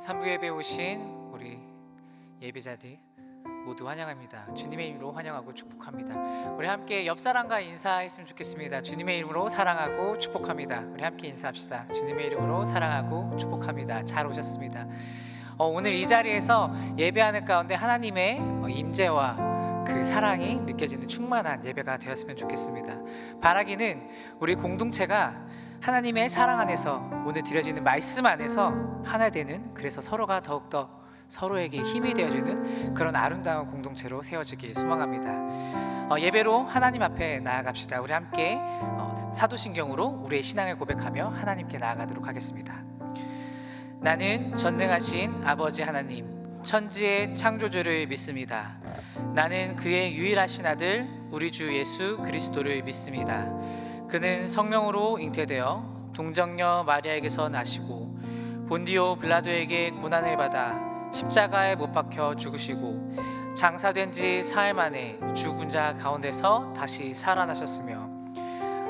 3부 예배 오신 우리 예배자들 모두 환영합니다. 주님의 이름으로 환영하고 축복합니다. 우리 함께 옆 사람과 인사했으면 좋겠습니다. 주님의 이름으로 사랑하고 축복합니다. 우리 함께 인사합시다. 주님의 이름으로 사랑하고 축복합니다. 잘 오셨습니다. 오늘 이 자리에서 예배하는 가운데 하나님의 임재와 그 사랑이 느껴지는 충만한 예배가 되었으면 좋겠습니다. 바라기는 우리 공동체가 하나님의 사랑 안에서 오늘 드려지는 말씀 안에서 하나 되는, 그래서 서로가 더욱더 서로에게 힘이 되어주는 그런 아름다운 공동체로 세워지길 소망합니다. 예배로 하나님 앞에 나아갑시다. 우리 함께 사도신경으로 우리의 신앙을 고백하며 하나님께 나아가도록 하겠습니다. 나는 전능하신 아버지 하나님, 천지의 창조주를 믿습니다. 나는 그의 유일하신 아들 우리 주 예수 그리스도를 믿습니다. 그는 성령으로 잉태되어 동정녀 마리아에게서 나시고 본디오 빌라도에게 고난을 받아 십자가에 못 박혀 죽으시고 장사된 지 사흘 만에 죽은 자 가운데서 다시 살아나셨으며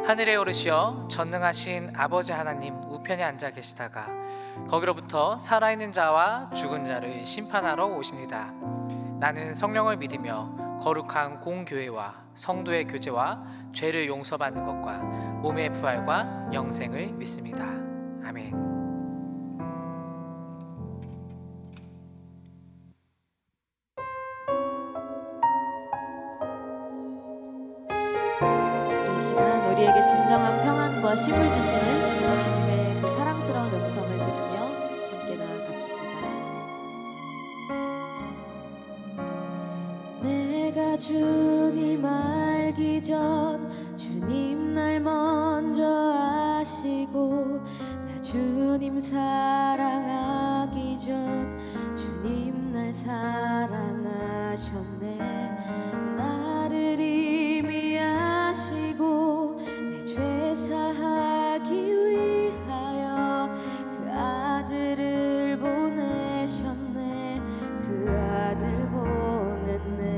하늘에 오르시어 전능하신 아버지 하나님 우편에 앉아 계시다가 거기로부터 살아있는 자와 죽은 자를 심판하러 오십니다. 나는 성령을 믿으며 거룩한 공교회와 성도의 교제와 죄를 용서받는 것과 몸의 부활과 영생을 믿습니다. 아멘. 이 시간 우리에게 진정한 평안과 쉼을 주시는 주님의 그 사랑스러운 음성을 들으며 함께 나아갑시다. 내가 주님 알기 전 주님 날 먼저 아시고, 나 주님 사랑하기 전 주님 날 사랑하셨네. 나를 이미 아시고 내 죄 사하기 위하여 그 아들을 보내셨네. 그 아들 보냈네.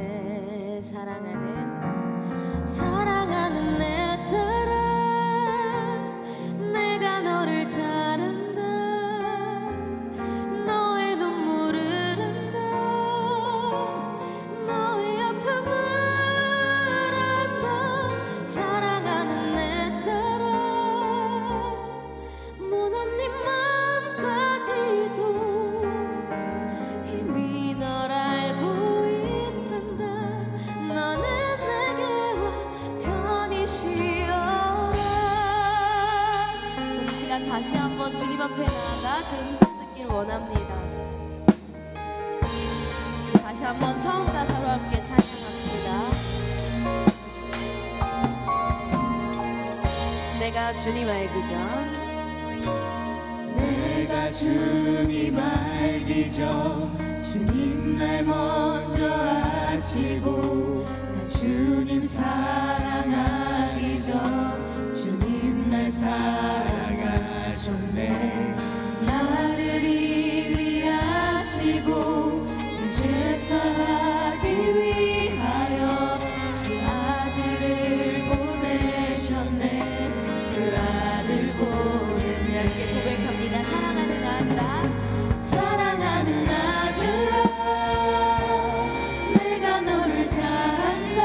사랑하는 내 딸아, 내가 너를 잘 안다. 너의 눈물을 안다. 너의 아픔을 안다. 사랑하는 내 딸아, 모난 네 맘까지도 이미 널 알고 있단다. 너는 내게 와 편히 쉬어라. 우리 시간 다시 한번 주님 앞에 나아가 그 음성 듣길 원합니다. 다시 한번 처음 가사로 함께 찬양합시다. 내가 주님 알기 전, 내가 주님 알기 전 주님 날 먼저 아시고, 나 주님 사랑하기 전 주님 날 사랑하셨네. 나를 이미 아시고 내 죄 사하기 위하여 그 아들을 보내셨네. 그 아들 보냈네. 함께 고백합니다. 사랑하는 아들아, 사랑하는 아들아, 내가 너를 잘 안다.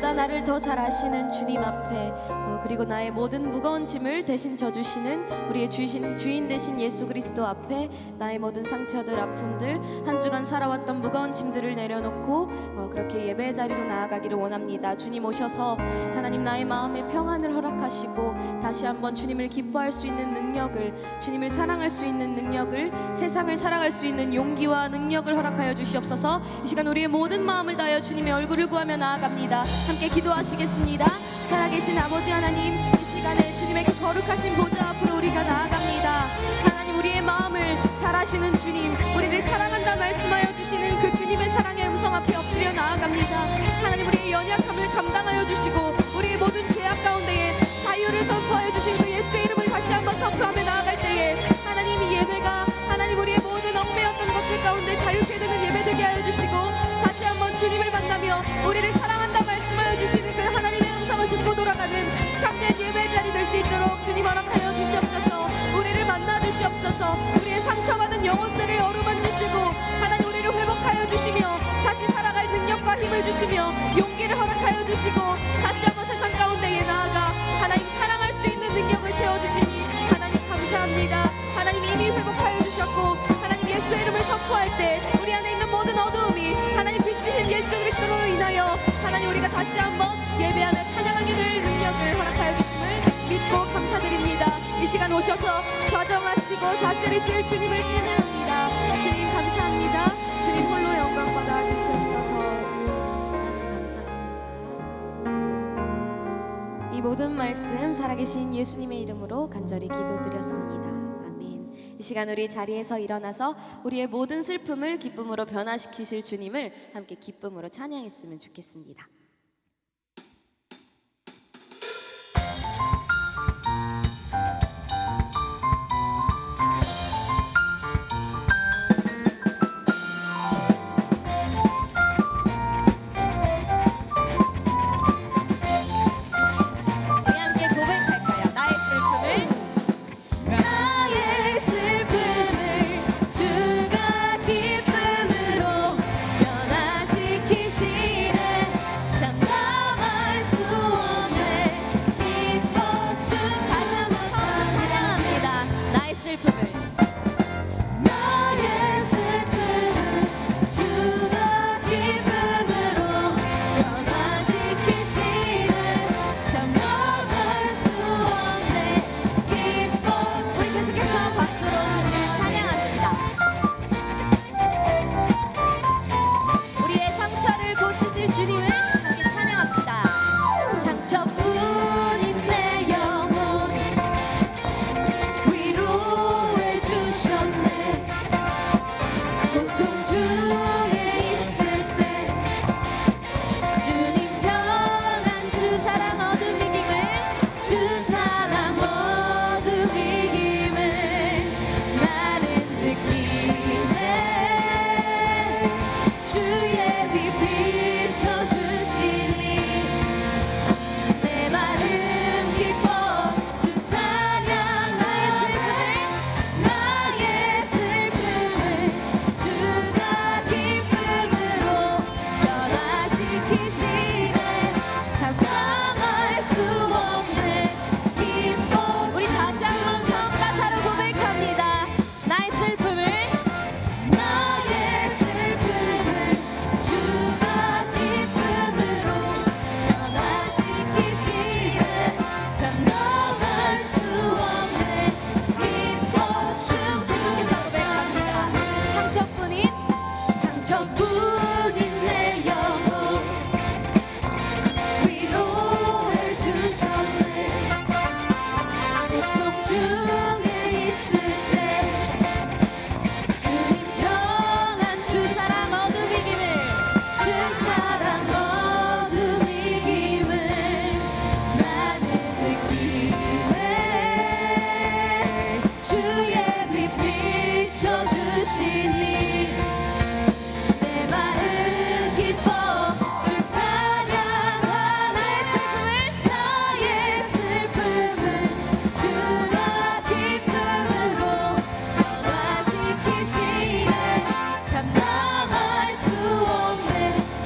나보다 나를 더 잘 아시는 주님 앞에 그리고 나의 모든 무거운 짐을 대신 져주시는 우리의 주인 되신 예수 그리스도 앞에 나의 모든 상처들 아픔들 한 주간 살아왔던 무거운 짐들을 내려놓고 그렇게 예배 자리로 나아가기를 원합니다. 주님 오셔서 하나님 나의 마음에 평안을 허락하시고 다시 한번 주님을 기뻐할 수 있는 능력을, 주님을 사랑할 수 있는 능력을, 세상을 살아갈 수 있는 용기와 능력을 허락하여 주시옵소서. 이 시간 우리의 모든 마음을 다하여 주님의 얼굴을 구하며 나아갑니다. 함께 기도하시겠습니다. 살아계신 아버지 하나님, 이 시간에 주님의 그 거룩하신 보좌 앞으로 우리가 나아갑니다. 하나님, 우리의 마음을 잘 아시는 주님, 우리를 사랑한다 말씀하여 주시는 그 주님의 사랑의 음성 앞에 엎드려 나아갑니다. 하나님, 우리의 연약함을 감당하여 주시고 우리의 모든 죄악 가운데에 자유를 선포하여 주신 그 예수의 이름을 다시 한번 선포하며 나아갈 때에 하나님, 이 예배가 하나님 우리의 모든 얽매였던 것들 가운데 자유케 되는 예배 되게 하여 주시고 다시 한번 주님을 만나며 우리를 사랑한다 말씀하여 주시는 그 하나님의 음성을 듣고 돌아가는 참된 예배 자리 될 수 있도록 주님 허락하여 주시옵소서. 우리를 만나 주시옵소서. 우리의 상처받은 영혼들을 어루만지시고 하나님 우리를 회복하여 주시며 다시 살아갈 능력과 힘을 주시며 용기를 허락하여 주시고 다시 한번 세상 가운데에 나아가 하나님 사랑할 수 있는 능력을 채워주시니 하나님 감사합니다. 하나님 이미 회복하여 주셨고 하나님 예수의 이름을 선포할 때 우리 안에 있는 모든 어두움이 하나님 빛이신 예수 그리스도로 인하여 하나님 우리가 다시 한번 예배하며 찬양하게 될 능력을 허락하여 주심을 믿고 감사드립니다. 이 시간 오셔서 좌정하시고 다스리실 주님을 찬양합니다. 주님 감사합니다. 주님 홀로 영광 받아 주시옵소서. 하나님 감사합니다. 이 모든 말씀 살아계신 예수님의 이름으로 간절히 기도드렸습니다. 아멘. 이 시간 우리 자리에서 일어나서 우리의 모든 슬픔을 기쁨으로 변화시키실 주님을 함께 기쁨으로 찬양했으면 좋겠습니다.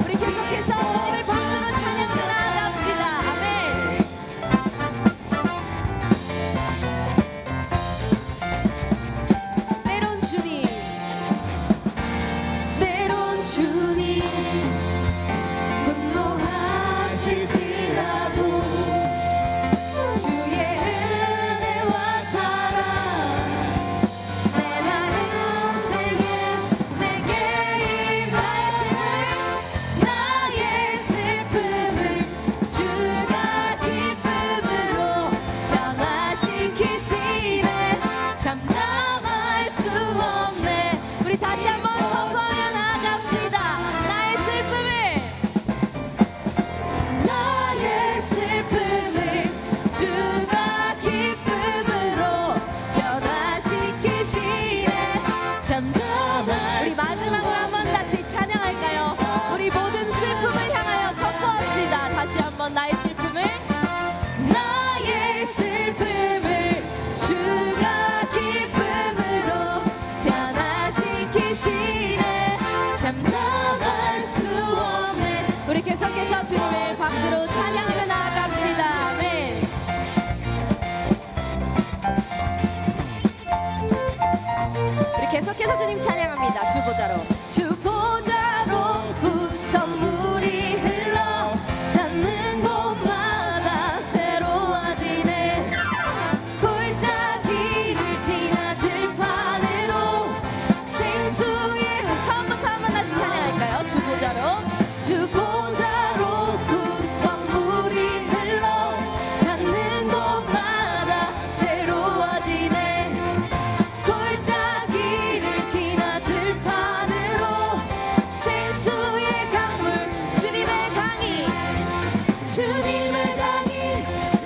우리 계속해서 주님을 박수로 찬양하며 나아가 우리 다시 한번 선포하며 나아갑시다. 나의 슬픔을 주가 기쁨으로 변화시키시네. 잠잠한 우리 마지막으로 한번 다시 찬양할까요? 우리 모든 슬픔을 향하여 선포합시다. 다시 한번 나의 슬픔을 주가 기쁨으로 변화시키시네. 잠잠할 수 없네. 우리 계속해서 주님을 박수로 찬양하며 나아갑시다. 아멘. 우리 계속해서 주님 찬양합니다. 주보자로 주보자로부터 물이 흘러 닿는 곳마다 새로워지네. 골짜기를 지나 들판으로 생수의 처음부터 한번 다시 찬양할까요? 주보자로부터 물이 흘러 닿는 곳마다 새로워지네. 골짜기를 지나 들판으로 생수의 강물 주님의 강이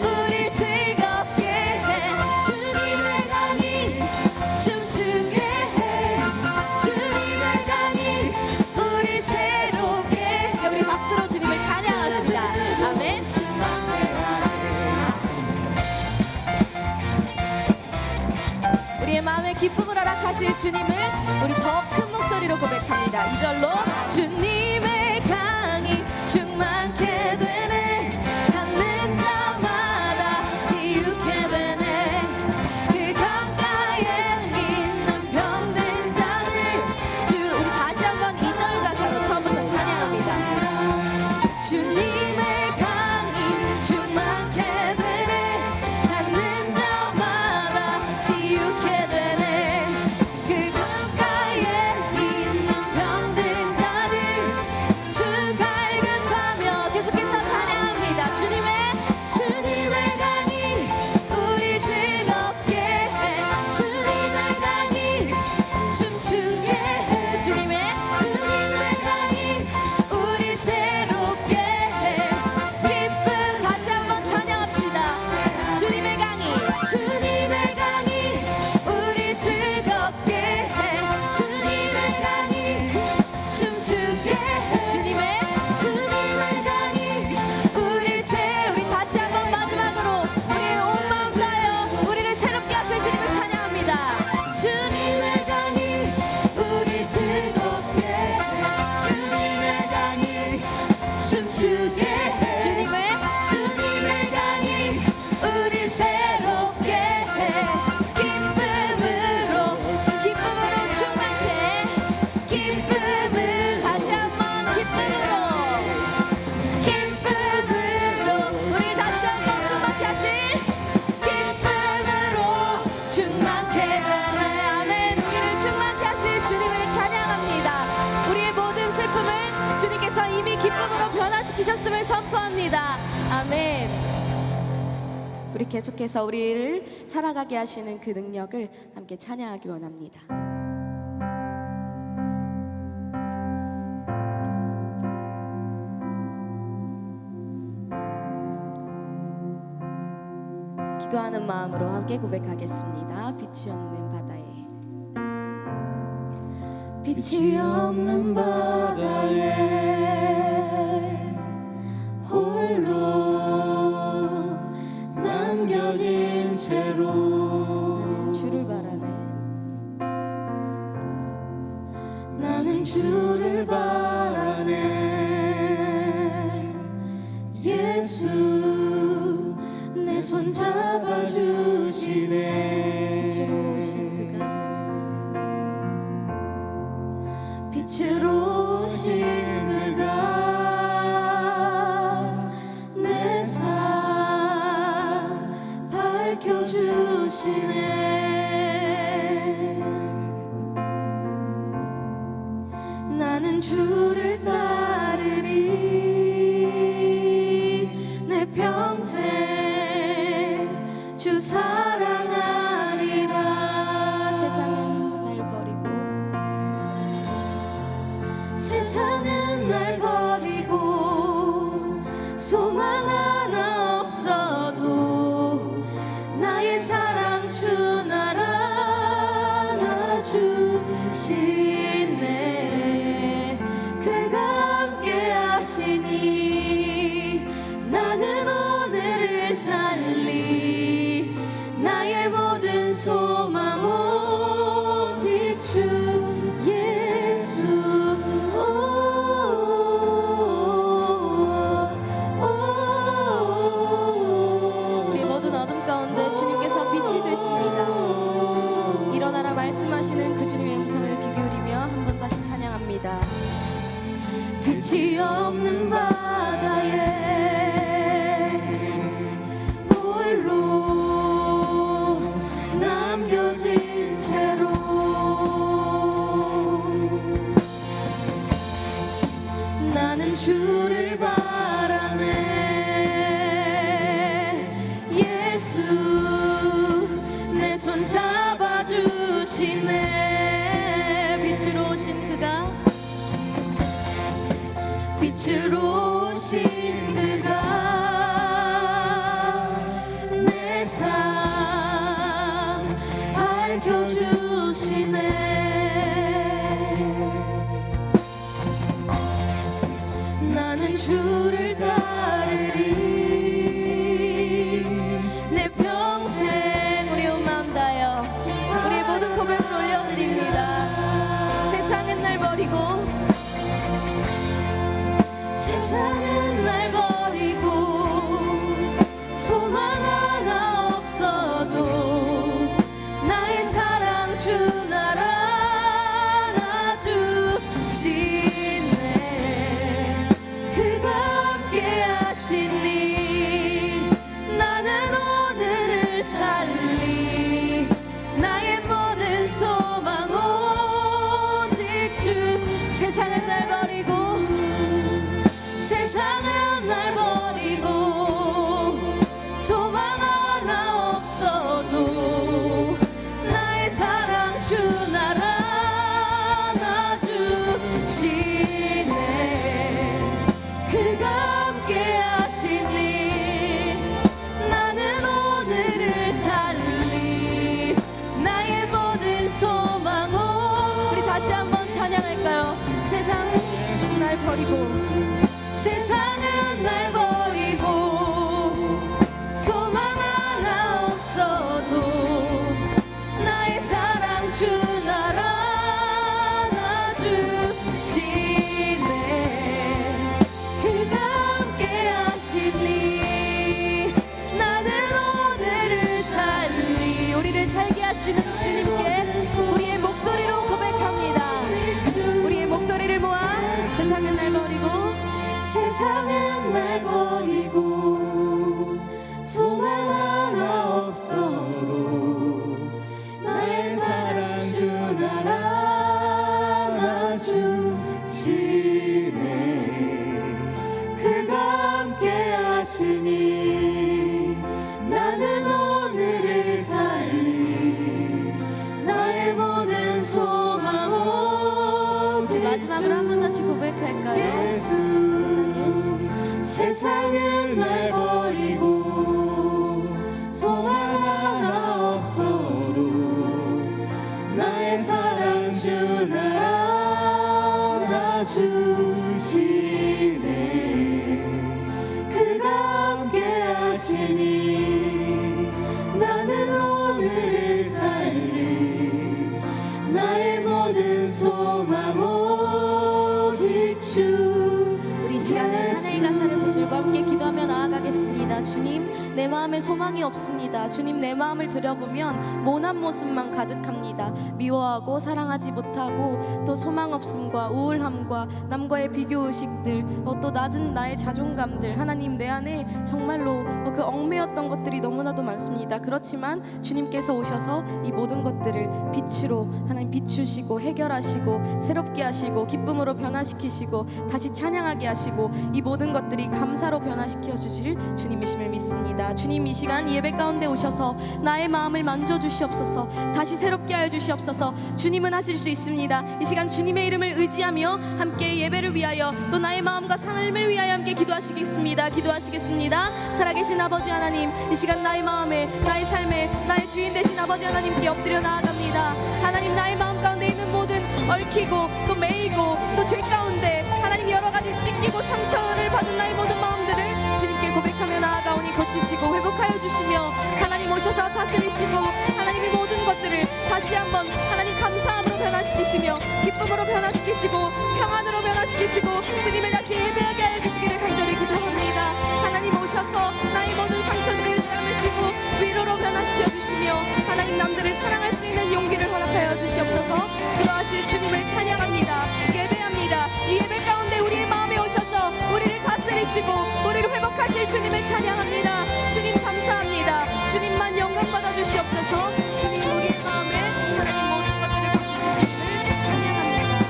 우릴 즐겁게 해. 주님의 강이 춤추게 해. 주님의 강이 우릴 새롭게 해. 우리 박수로 주님을 찬양합시다. 아멘. 우리의 마음에 기쁨을 허락하실 주님을 우리 더 큰 목소리로 고백합니다. 2절로 주님의 강이 충만케 되네. 닿는 자마다 지우게 되네. 그 강가에 있는 병든 자들 우리 다시 한번 2절 가사로 처음부터 찬양합니다. 주님의 강이 충만케 되네. 닿는 자마다 지우게 되네. 그 강가에 있는 병든 자들 주 갈급하며 계속해서 찬양합니다. 주님의 강이 우릴 즐겁게 해. 주님의 강이 춤추게 해. 주님의 강이 우릴 새롭게 해. 기쁨 다시 한번 찬양합시다. 주님의 강이 우릴 즐겁게 해. 주님의 강이 춤추게 해. 주님의 강이 우릴 우리 다시 한번 마지막으로 우리의 온 마음 다하여 우리를 새롭게 하실 주님을 찬양합니다. 주님의 강이 우릴 즐겁게 해. 주님의 강이 춤추게 해. 주님의 강이 우릴 새롭게 해. 기쁨으로 충만케. 기쁨을 다시 한번 기쁨으로 우리 다시 한번 충만케 하실 기쁨으로 충만케 되네. 아멘. 우리를 충만케 하실 주님을 찬양합니다. 우리의 모든 슬픔을 주님께서 이미 기쁨으로 변화시키셨음을 선포합니다. 아멘. 우리 계속해서 우리를 살아가게 하시는 그 능력을 함께 찬양하기 원합니다. 기도하는 마음으로 함께 고백하겠습니다. 빛이 없는 바다에 빛이 없는 바다에 홀로 남겨진 채로 나는 주를 바라네. 나는 주를 바라네. 예수 내 손 잡아주시네. 빛으로 오신 그가 빛으로 오신 그가 내 삶 밝혀주시네. 나는 주를 따르리. 내 평생 주 사랑하리라. 세상은 날 버리고 세상은 날 버리고 소망 하나 없어도 나의 사랑 주 날 안아주시네. 그가 함께 하시니 나는 오늘을 살리. 나의 모든 소망 오직 주 예수. 우리 모든 어둠 가운데 주님께서 빛이 되십니다. 일어나라 말씀하시는 그 주님의 음성을 귀 기울이며 한 번 다시 찬양합니다. 빛이 없는 바다에 홀로 남겨진 채로 나는 주를 바라네. 예수 내 손 잡아주시네. 빛으로 오신 그가, 빛으로 오신 그가 내 삶 밝혀주시네. 나는 주를 따르리. 내 평생 우리 온 마음 다하여 우리의 모든 고백을 올려드립니다. 세상은 날 버리고 세상은 날 버리고 소망 하나 없어도 나의 사랑 주 날 안아주시네. 그가 함께 하시니 나는 오늘을 살리. 나의 모든 소망 오직 주. 세상은 날 버리고 세상은 날 버리고 소망 하나 없어도 나의 사랑 주 날 안아주시네. 그가 함께 하시니 나는 오늘을 살리. 나의 모든 소망 우리 다시 한번 찬양할까요? 세상 날 버리고 세상은 날 버리고 소망 하나 없어도 나의 사랑 주 날 안아주시네. 그가 함께 하시니 나는 오늘을 살리. 우리를 살게 하시는 주님께 우리의 목소리로 고백합니다. 우리의 목소리를 모아 세상은 날 버리고 세상은 날 버리고 소망 하나 없어도 나의 사랑 주 날 안아주시네. 그가 함께 하시니 나는 오늘을 살리. 나의 모든 소망 오직 마지막으로 한 번 다시 고백할까요? 세상은 날 버리고 소망 하나 없어도 나의 사랑 주 날 안아주시네. 그가 함께 하시니 나는 오늘을 살리. 나의 모든 소망 오직 주. 우리 시간에 찬양의 가사를 분들과 함께 기도하며 나아가겠습니다. 주님, 내 마음에 소망이 없습니다. 주님, 내 마음을 들여보면 모난 모습만 가득합니다. 미워하고 사랑하지 못하고 또 소망 없음과 우울함과 남과의 비교의식들, 또 낮은 나의 자존감들, 하나님 내 안에 정말로 그 얽매였던 것들이 너무나도 많습니다. 그렇지만 주님께서 오셔서 이 모든 것들을 빛으로 하나님 비추시고 해결하시고 새롭게 하시고 기쁨으로 변화시키시고 다시 찬양하게 하시고 이 모든 것들이 감사로 변화시켜 주실 주님이심을 믿습니다. 찬양합니다. 주님, 이 시간 예배 가운데 오셔서 나의 마음을 만져주시옵소서. 다시 새롭게 하여 주시옵소서. 주님은 하실 수 있습니다. 이 시간 주님의 이름을 의지하며 함께 예배를 위하여 또 나의 마음과 삶을 위하여 함께 기도하시겠습니다. 살아계신 아버지 하나님, 이 시간 나의 마음에, 나의 삶에, 나의 주인 되신 아버지 하나님께 엎드려 나아갑니다. 하나님, 나의 마음 가운데 있는 모든 얽히고 또 매이고 또 죄 가운데 하나님 여러 가지 찢기고 상처를 받은 나의 모든 마음들을 주님께 고백하며 나아가오니 고치시고 회복하여 주시며 하나님 오셔서 다스리시고 하나님의 모든 것들을 다시 한번 하나님 감사함으로 변화시키시며 기쁨으로 변화시키시고 평안으로 변화시키시고 주님을 다시 예배하게 하여 주시기를 간절히 기도합니다. 하나님 오셔서 나의 모든 상처들을 싸매시고 위로로 변화시켜 주시며 하나님 남들을 사랑할 수 있는 용기를 허락하여 주시옵소서. 그러하실 주님을 찬양합니다. 예배합니다. 이 예배 가운데 우리의 마음에 오셔서 우리를 다스리시고 우리를 회복하실 주님을 찬양합니다. 주님 감사합니다. 주님만 영광 받아 주시옵소서. 주님, 우리의 마음에 하나님 모든 것들을 부으신 주님을 찬양합니다.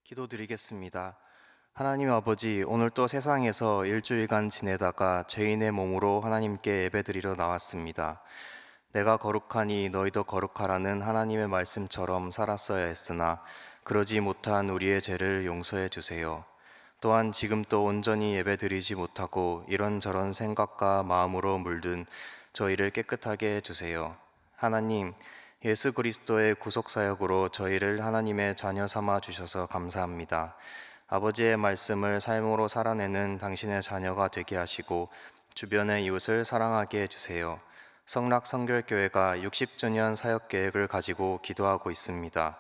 기도드리겠습니다. 하나님 아버지, 오늘 또 세상에서 일주일간 지내다가 죄인의 몸으로 하나님께 예배드리러 나왔습니다. 내가 거룩하니 너희도 거룩하라는 하나님의 말씀처럼 살았어야 했으나 그러지 못한 우리의 죄를 용서해 주세요. 또한 지금 또 온전히 예배드리지 못하고 이런저런 생각과 마음으로 물든 저희를 깨끗하게 해주세요. 하나님, 예수 그리스도의 구속사역으로 저희를 하나님의 자녀 삼아 주셔서 감사합니다. 아버지의 말씀을 삶으로 살아내는 당신의 자녀가 되게 하시고 주변의 이웃을 사랑하게 해주세요. 성락성결교회가 60주년 사역계획을 가지고 기도하고 있습니다.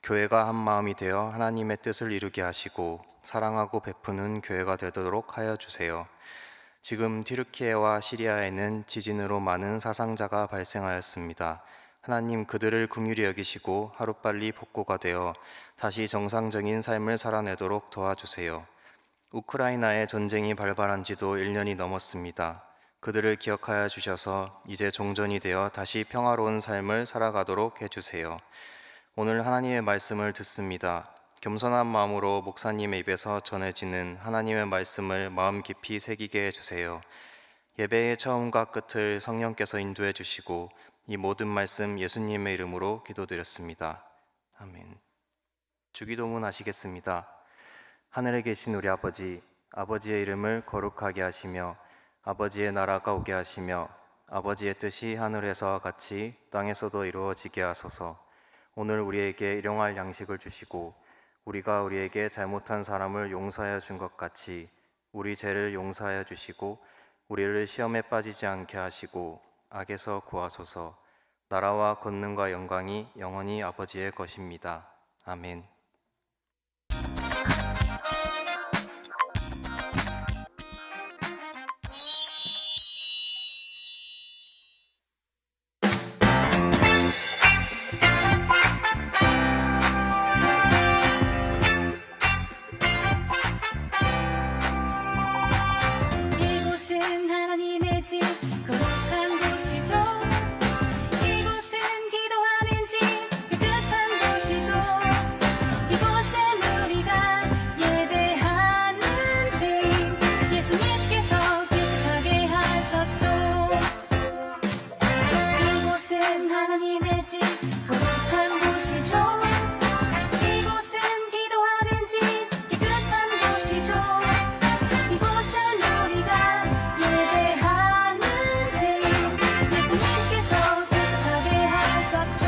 교회가 한 마음이 되어 하나님의 뜻을 이루게 하시고 사랑하고 베푸는 교회가 되도록 하여 주세요. 지금 튀르키예와 시리아에는 지진으로 많은 사상자가 발생하였습니다. 하나님, 그들을 긍휼히 여기시고 하루빨리 복구가 되어 다시 정상적인 삶을 살아내도록 도와주세요. 우크라이나의 전쟁이 발발한 지도 1년이 넘었습니다. 그들을 기억하여 주셔서 이제 종전이 되어 다시 평화로운 삶을 살아가도록 해주세요. 오늘 하나님의 말씀을 듣습니다. 겸손한 마음으로 목사님의 입에서 전해지는 하나님의 말씀을 마음 깊이 새기게 해주세요. 예배의 처음과 끝을 성령께서 인도해 주시고 이 모든 말씀 예수님의 이름으로 기도드렸습니다. 아멘. 주기도문 하시겠습니다. 하늘에 계신 우리 아버지, 아버지의 이름을 거룩하게 하시며 아버지의 나라가 오게 하시며 아버지의 뜻이 하늘에서와 같이 땅에서도 이루어지게 하소서. 오늘 우리에게 일용할 양식을 주시고 우리가 우리에게 잘못한 사람을 용서하여 준 것 같이 우리 죄를 용서하여 주시고 우리를 시험에 빠지지 않게 하시고 악에서 구하소서. 나라와 권능과 영광이 영원히 아버지의 것입니다. 아멘. 이곳은 하나님의 집, 거룩한 곳이죠. 이곳은 기도하는 집, 깨끗한 곳이죠. 이곳은 우리가 예배하는 집, 예수님께서 깨끗하게 하셨죠. 이곳은 하나님의 집, 거룩한 곳이죠. 이곳은 기도하는 집, 깨끗한 곳이죠. 이곳은 우리가 예배하는 집, 예수님께서 깨끗하게 하셨죠.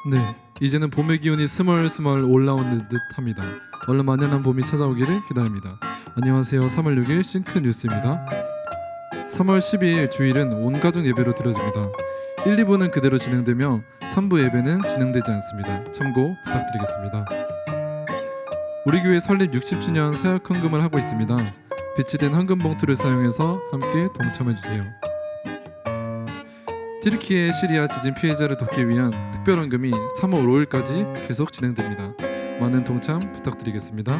네, 이제는 봄의 기운이 스멀스멀 올라오는 듯합니다. 얼른 만연한 봄이 찾아오기를 기다립니다. 안녕하세요. 3월 6일 싱크 뉴스입니다. 3월 12일 주일은 온가족 예배로 드려집니다. 1, 2부는 그대로 진행되며 3부 예배는 진행되지 않습니다. 참고 부탁드리겠습니다. 우리 교회 설립 60주년 사역 헌금을 하고 있습니다. 빛이 된 헌금 봉투를 사용해서 함께 동참해 주세요. 튀르키예 시리아 지진 피해자를 돕기 위한 특별 헌금이 3월 5일까지 계속 진행됩니다. 많은 동참 부탁드리겠습니다.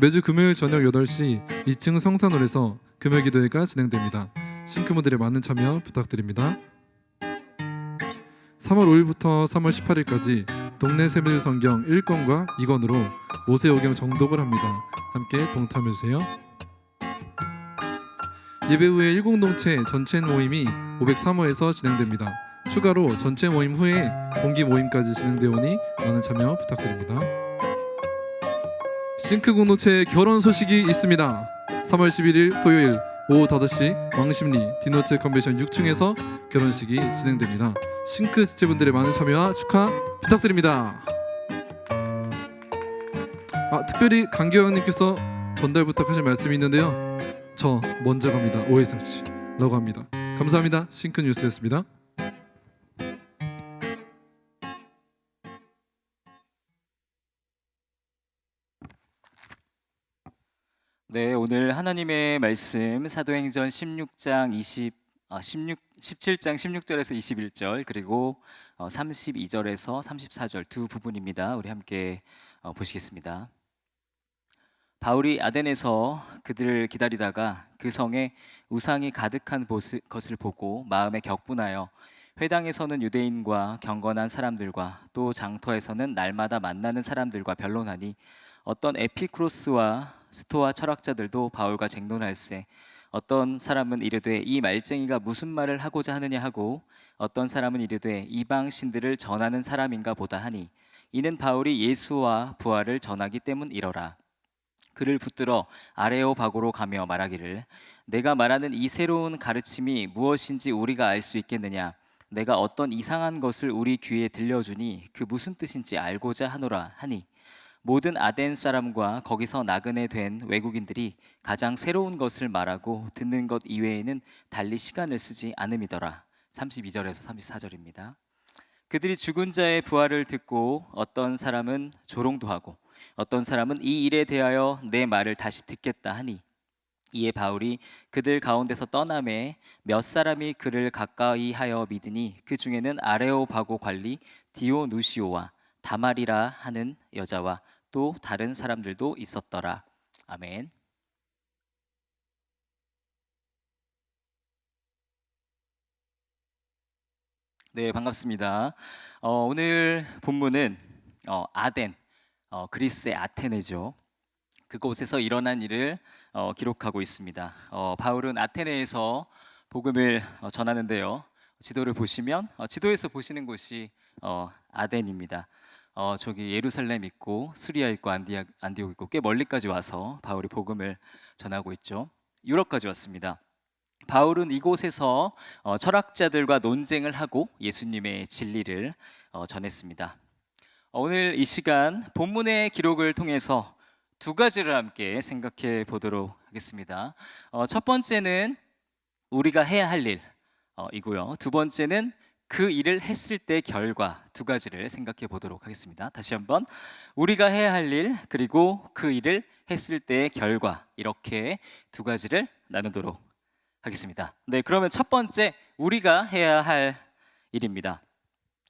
매주 금요일 저녁 8시 2층 성산홀에서 금요 기도회가 진행됩니다. 싱크 무대에 많은 참여 부탁드립니다. 3월 5일부터 3월 18일까지 동네 세밀 성경 1권과 2권으로 모세오경 정독을 합니다. 함께 동참해 주세요. 예배 후에 10동체 전체 모임이 503호에서 진행됩니다. 추가로 전체 모임 후에 동기 모임까지 진행되오니 많은 참여 부탁드립니다. 싱크 공동체 결혼 소식이 있습니다. 3월 11일 토요일 오후 5시 왕십리 디노체 컨벤션 6층에서 결혼식이 진행됩니다. 싱크 지체분들의 많은 참여와 축하 부탁드립니다. 특별히 강교영님께서 전달 부탁하실 말씀이 있는데요. 저 먼저 갑니다. 오해승씨 라고 합니다. 감사합니다. 싱크 뉴스였습니다. 네, 오늘 하나님의 말씀 사도행전 17장 16절에서 21절 그리고 32절에서 34절 두 부분입니다. 우리 함께 보시겠습니다. 바울이 아덴에서 그들을 기다리다가 그 성에 우상이 가득한 것을 보고 마음에 격분하여 회당에서는 유대인과 경건한 사람들과 또 장터에서는 날마다 만나는 사람들과 변론하니 어떤 에피쿠로스와 스토아 철학자들도 바울과 쟁론할세 어떤 사람은 이르되 이 말쟁이가 무슨 말을 하고자 하느냐 하고 어떤 사람은 이르되 이방 신들을 전하는 사람인가 보다 하니 이는 바울이 예수와 부활을 전하기 때문이러라. 그를 붙들어 아레오바고로 가며 말하기를 내가 말하는 이 새로운 가르침이 무엇인지 우리가 알 수 있겠느냐. 내가 어떤 이상한 것을 우리 귀에 들려주니 그 무슨 뜻인지 알고자 하노라 하니 모든 아덴 사람과 거기서 나그네 된 외국인들이 가장 새로운 것을 말하고 듣는 것 이외에는 달리 시간을 쓰지 않음이더라. 32절에서 34절입니다. 그들이 죽은 자의 부활을 듣고 어떤 사람은 조롱도 하고 어떤 사람은 이 일에 대하여 내 말을 다시 듣겠다 하니 이에 바울이 그들 가운데서 떠나매 몇 사람이 그를 가까이 하여 믿으니 그 중에는 아레오바고 관리 디오누시오와 다말이라 하는 여자와 또 다른 사람들도 있었더라. 아멘. 네, 반갑습니다. 오늘 본문은 아덴, 그리스의 아테네죠. 그곳에서 일어난 일을 기록하고 있습니다. 바울은 아테네에서 복음을 전하는데요. 지도를 보시면 지도에서 보시는 곳이 아덴입니다. 저기 예루살렘 있고 수리아 있고 안디옥 있고 꽤 멀리까지 와서 바울이 복음을 전하고 있죠. 유럽까지 왔습니다. 바울은 이곳에서 철학자들과 논쟁을 하고 예수님의 진리를 전했습니다. 오늘 이 시간 본문의 기록을 통해서 두 가지를 함께 생각해 보도록 하겠습니다. 첫 번째는 우리가 해야 할 일이고요. 두 번째는 그 일을 했을 때 결과 두 가지를 생각해 보도록 하겠습니다. 다시 한번 우리가 해야 할 일 그리고 그 일을 했을 때의 결과 이렇게 두 가지를 나누도록 하겠습니다. 네, 그러면 첫 번째 우리가 해야 할 일입니다.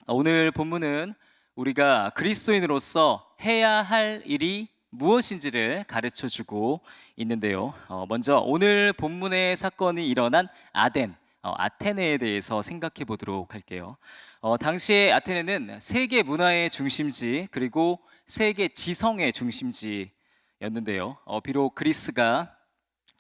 오늘 본문은 우리가 그리스도인으로서 해야 할 일이 무엇인지를 가르쳐주고 있는데요. 먼저 오늘 본문의 사건이 일어난 아테네에 대해서 생각해 보도록 할게요. 당시에 아테네는 세계 문화의 중심지 그리고 세계 지성의 중심지였는데요. 비록 그리스가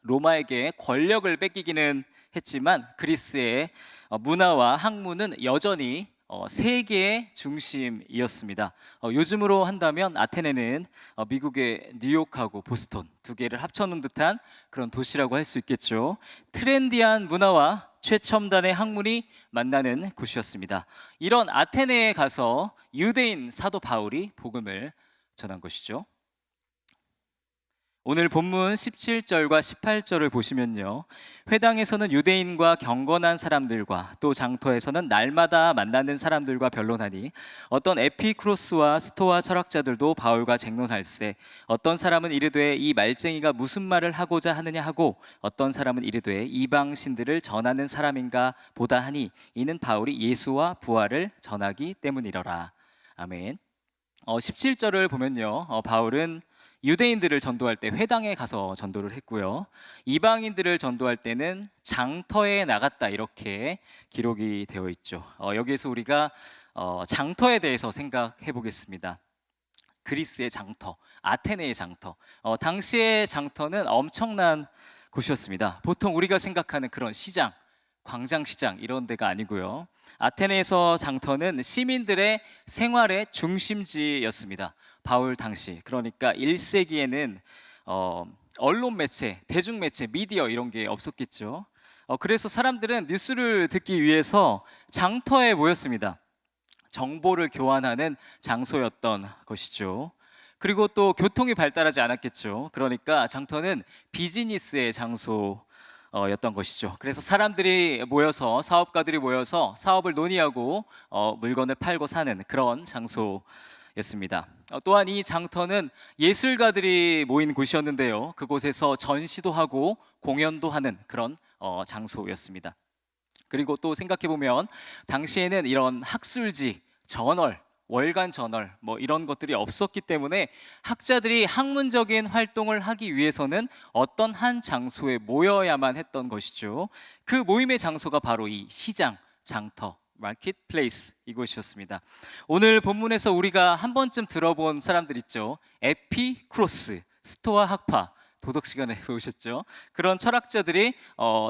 로마에게 권력을 뺏기기는 했지만 그리스의 문화와 학문은 여전히 세계의 중심이었습니다. 요즘으로 한다면 아테네는 미국의 뉴욕하고 보스턴 두 개를 합쳐놓은 듯한 그런 도시라고 할 수 있겠죠. 트렌디한 문화와 최첨단의 학문이 만나는 곳이었습니다. 이런 아테네에 가서 유대인 사도 바울이 복음을 전한 것이죠. 오늘 본문 17절과 18절을 보시면요, 회당에서는 유대인과 경건한 사람들과 또 장터에서는 날마다 만나는 사람들과 변론하니 어떤 에피쿠로스와 스토아 철학자들도 바울과 쟁론할세 어떤 사람은 이르되 이 말쟁이가 무슨 말을 하고자 하느냐 하고 어떤 사람은 이르되 이방 신들을 전하는 사람인가 보다 하니 이는 바울이 예수와 부활을 전하기 때문이러라. 아멘. 17절을 보면요, 바울은 유대인들을 전도할 때 회당에 가서 전도를 했고요, 이방인들을 전도할 때는 장터에 나갔다 이렇게 기록이 되어 있죠. 여기에서 우리가 장터에 대해서 생각해 보겠습니다. 그리스의 장터, 아테네의 장터. 당시의 장터는 엄청난 곳이었습니다. 보통 우리가 생각하는 그런 시장, 광장시장 이런 데가 아니고요, 아테네에서 장터는 시민들의 생활의 중심지였습니다. 바울 당시, 그러니까 1세기에는 언론 매체, 대중 매체, 미디어 이런 게 없었겠죠. 그래서 사람들은 뉴스를 듣기 위해서 장터에 모였습니다. 정보를 교환하는 장소였던 것이죠. 그리고 또 교통이 발달하지 않았겠죠. 그러니까 장터는 비즈니스의 장소였던 것이죠. 그래서 사람들이 모여서, 사업가들이 모여서 사업을 논의하고 물건을 팔고 사는 그런 장소였습니다. 또한 이 장터는 예술가들이 모인 곳이었는데요, 그곳에서 전시도 하고 공연도 하는 그런 장소였습니다. 그리고 또 생각해 보면 당시에는 이런 학술지, 저널, 월간 저널 뭐 이런 것들이 없었기 때문에 학자들이 학문적인 활동을 하기 위해서는 어떤 한 장소에 모여야만 했던 것이죠. 그 모임의 장소가 바로 이 시장, 장터, 마켓플레이스 이곳이었습니다. 오늘 본문에서 우리가 한 번쯤 들어본 사람들 있죠. 에피쿠로스, 스토아 학파, 도덕 시간에 배우셨죠. 그런 철학자들이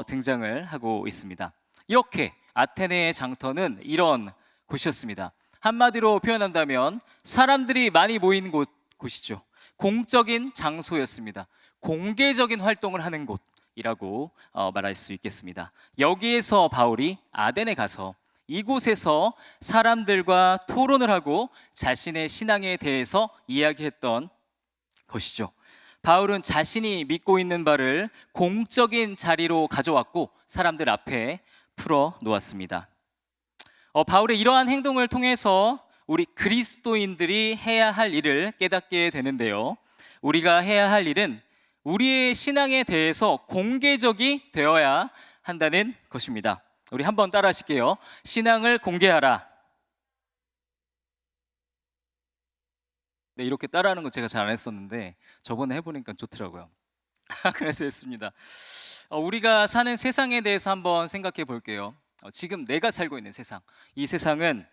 등장을 하고 있습니다. 이렇게 아테네의 장터는 이런 곳이었습니다. 한마디로 표현한다면 사람들이 많이 모인 곳이죠. 공적인 장소였습니다. 공개적인 활동을 하는 곳이라고 말할 수 있겠습니다. 여기에서 바울이 아덴에 가서 이곳에서 사람들과 토론을 하고 자신의 신앙에 대해서 이야기했던 것이죠. 바울은 자신이 믿고 있는 바를 공적인 자리로 가져왔고 사람들 앞에 풀어 놓았습니다. 바울의 이러한 행동을 통해서 우리 그리스도인들이 해야 할 일을 깨닫게 되는데요, 우리가 해야 할 일은 우리의 신앙에 대해서 공개적이 되어야 한다는 것입니다. 우리 한번 따라 하실게요. 신앙을 공개하라. 네, 이렇게 따라하는 거 제가 잘 안 했었는데 저번에 해보니까 좋더라고요. 그래서 했습니다. 우리가 사는 세상에 대해서 한번 생각해 볼게요. 지금 내가 살고 있는 세상, 이 세상은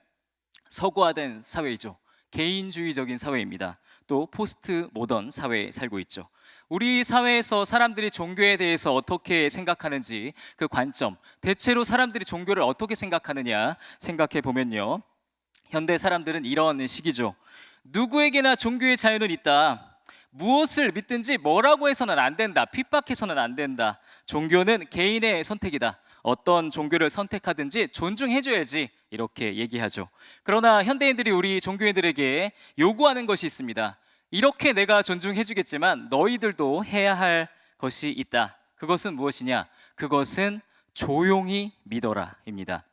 서구화된 사회이죠. 개인주의적인 사회입니다. 또 포스트 모던 사회에 살고 있죠. 우리 사회에서 사람들이 종교에 대해서 어떻게 생각하는지 그 관점, 대체로 사람들이 종교를 어떻게 생각하느냐 생각해 보면요, 현대 사람들은 이런 식이죠. 누구에게나 종교의 자유는 있다. 무엇을 믿든지 뭐라고 해서는 안 된다. 핍박해서는 안 된다. 종교는 개인의 선택이다. 어떤 종교를 선택하든지 존중해줘야지 이렇게 얘기하죠. 그러나 현대인들이 우리 종교인들에게 요구하는 것이 있습니다. 이렇게 내가 존중해주겠지만 너희들도 해야 할 것이 있다. 그것은 무엇이냐? 그것은 조용히 믿어라 입니다.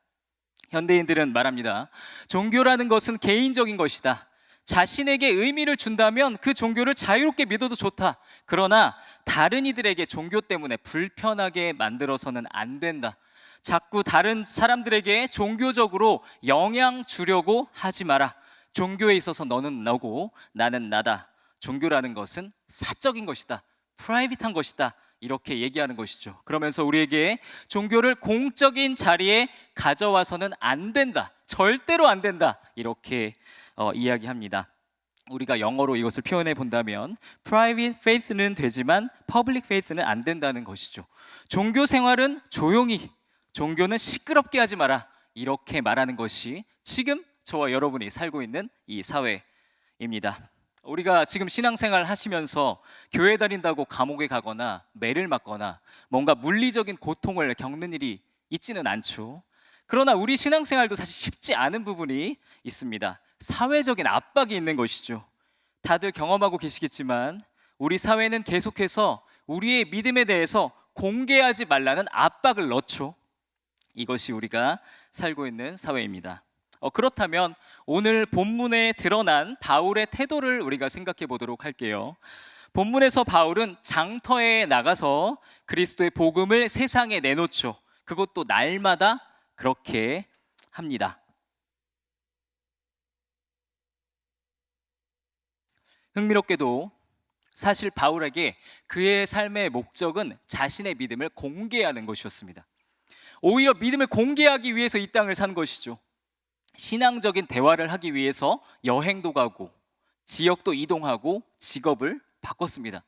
현대인들은 말합니다. 종교라는 것은 개인적인 것이다. 자신에게 의미를 준다면 그 종교를 자유롭게 믿어도 좋다. 그러나 다른 이들에게 종교 때문에 불편하게 만들어서는 안 된다. 자꾸 다른 사람들에게 종교적으로 영향 주려고 하지 마라. 종교에 있어서 너는 너고 나는 나다. 종교라는 것은 사적인 것이다. 프라이빗한 것이다. 이렇게 얘기하는 것이죠. 그러면서 우리에게 종교를 공적인 자리에 가져와서는 안 된다. 절대로 안 된다. 이렇게 이야기합니다. 우리가 영어로 이것을 표현해 본다면 private faith는 되지만 public faith는 안 된다는 것이죠. 종교 생활은 조용히, 종교는 시끄럽게 하지 마라. 이렇게 말하는 것이 지금 저와 여러분이 살고 있는 이 사회입니다. 우리가 지금 신앙생활 하시면서 교회 다닌다고 감옥에 가거나 매를 맞거나 뭔가 물리적인 고통을 겪는 일이 있지는 않죠. 그러나 우리 신앙생활도 사실 쉽지 않은 부분이 있습니다. 사회적인 압박이 있는 것이죠. 다들 경험하고 계시겠지만 우리 사회는 계속해서 우리의 믿음에 대해서 공개하지 말라는 압박을 넣죠. 이것이 우리가 살고 있는 사회입니다. 그렇다면 오늘 본문에 드러난 바울의 태도를 우리가 생각해 보도록 할게요. 본문에서 바울은 장터에 나가서 그리스도의 복음을 세상에 내놓죠. 그것도 날마다 그렇게 합니다. 흥미롭게도 사실 바울에게 그의 삶의 목적은 자신의 믿음을 공개하는 것이었습니다. 오히려 믿음을 공개하기 위해서 이 땅을 산 것이죠. 신앙적인 대화를 하기 위해서 여행도 가고 지역도 이동하고 직업을 바꿨습니다.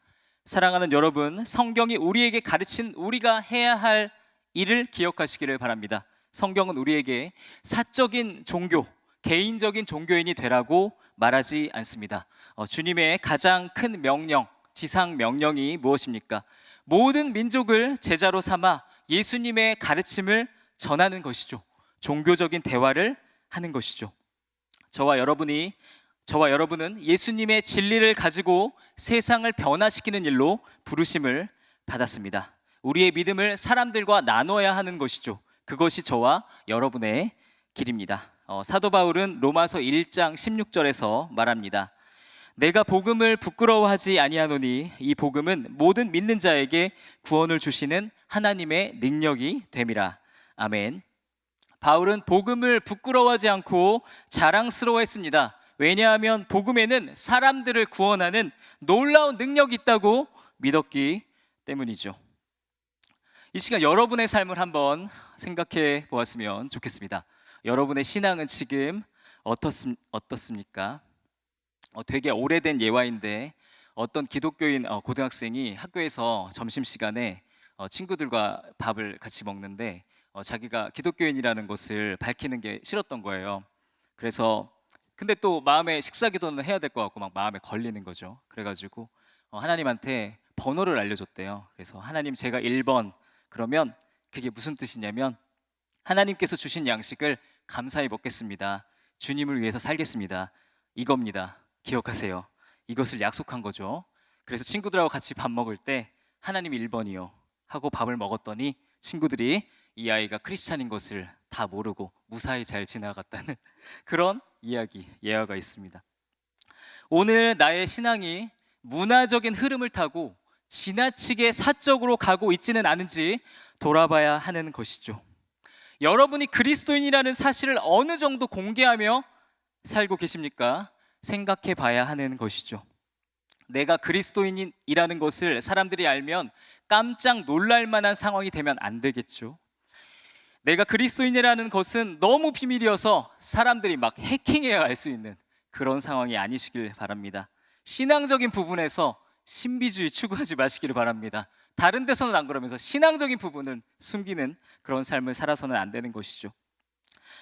사랑하는 여러분, 성경이 우리에게 가르친 우리가 해야 할 일을 기억하시기를 바랍니다. 성경은 우리에게 사적인 종교, 개인적인 종교인이 되라고 말하지 않습니다. 주님의 가장 큰 명령, 지상 명령이 무엇입니까? 모든 민족을 제자로 삼아 예수님의 가르침을 전하는 것이죠. 종교적인 대화를 하는 것이죠. 저와 여러분은 예수님의 진리를 가지고 세상을 변화시키는 일로 부르심을 받았습니다. 우리의 믿음을 사람들과 나눠야 하는 것이죠. 그것이 저와 여러분의 길입니다. 사도 바울은 로마서 1장 16절에서 말합니다. 내가 복음을 부끄러워하지 아니하노니 이 복음은 모든 믿는 자에게 구원을 주시는 하나님의 능력이 됨이라. 아멘. 바울은 복음을 부끄러워하지 않고 자랑스러워했습니다. 왜냐하면 복음에는 사람들을 구원하는 놀라운 능력이 있다고 믿었기 때문이죠. 이 시간 여러분의 삶을 한번 생각해 보았으면 좋겠습니다. 여러분의 신앙은 지금 어떻습니까? 되게 오래된 예화인데 어떤 기독교인 고등학생이 학교에서 점심시간에 친구들과 밥을 같이 먹는데 자기가 기독교인이라는 것을 밝히는 게 싫었던 거예요. 그래서 근데 또 마음에 식사기도는 해야 될 것 같고 막 마음에 걸리는 거죠. 그래가지고 하나님한테 번호를 알려줬대요. 그래서 하나님 제가 1번 그러면 그게 무슨 뜻이냐면 하나님께서 주신 양식을 감사히 먹겠습니다. 주님을 위해서 살겠습니다. 이겁니다. 기억하세요. 이것을 약속한 거죠. 그래서 친구들하고 같이 밥 먹을 때 하나님 1번이요 하고 밥을 먹었더니 친구들이 이 아이가 크리스찬인 것을 다 모르고 무사히 잘 지나갔다는 그런 예화가 있습니다. 오늘 나의 신앙이 문화적인 흐름을 타고 지나치게 사적으로 가고 있지는 않은지 돌아봐야 하는 것이죠. 여러분이 그리스도인이라는 사실을 어느 정도 공개하며 살고 계십니까? 생각해 봐야 하는 것이죠. 내가 그리스도인이라는 것을 사람들이 알면 깜짝 놀랄 만한 상황이 되면 안 되겠죠. 내가 그리스도인이라는 것은 너무 비밀이어서 사람들이 막 해킹해야 알 수 있는 그런 상황이 아니시길 바랍니다. 신앙적인 부분에서 신비주의 추구하지 마시기를 바랍니다. 다른 데서는 안 그러면서 신앙적인 부분은 숨기는 그런 삶을 살아서는 안 되는 것이죠.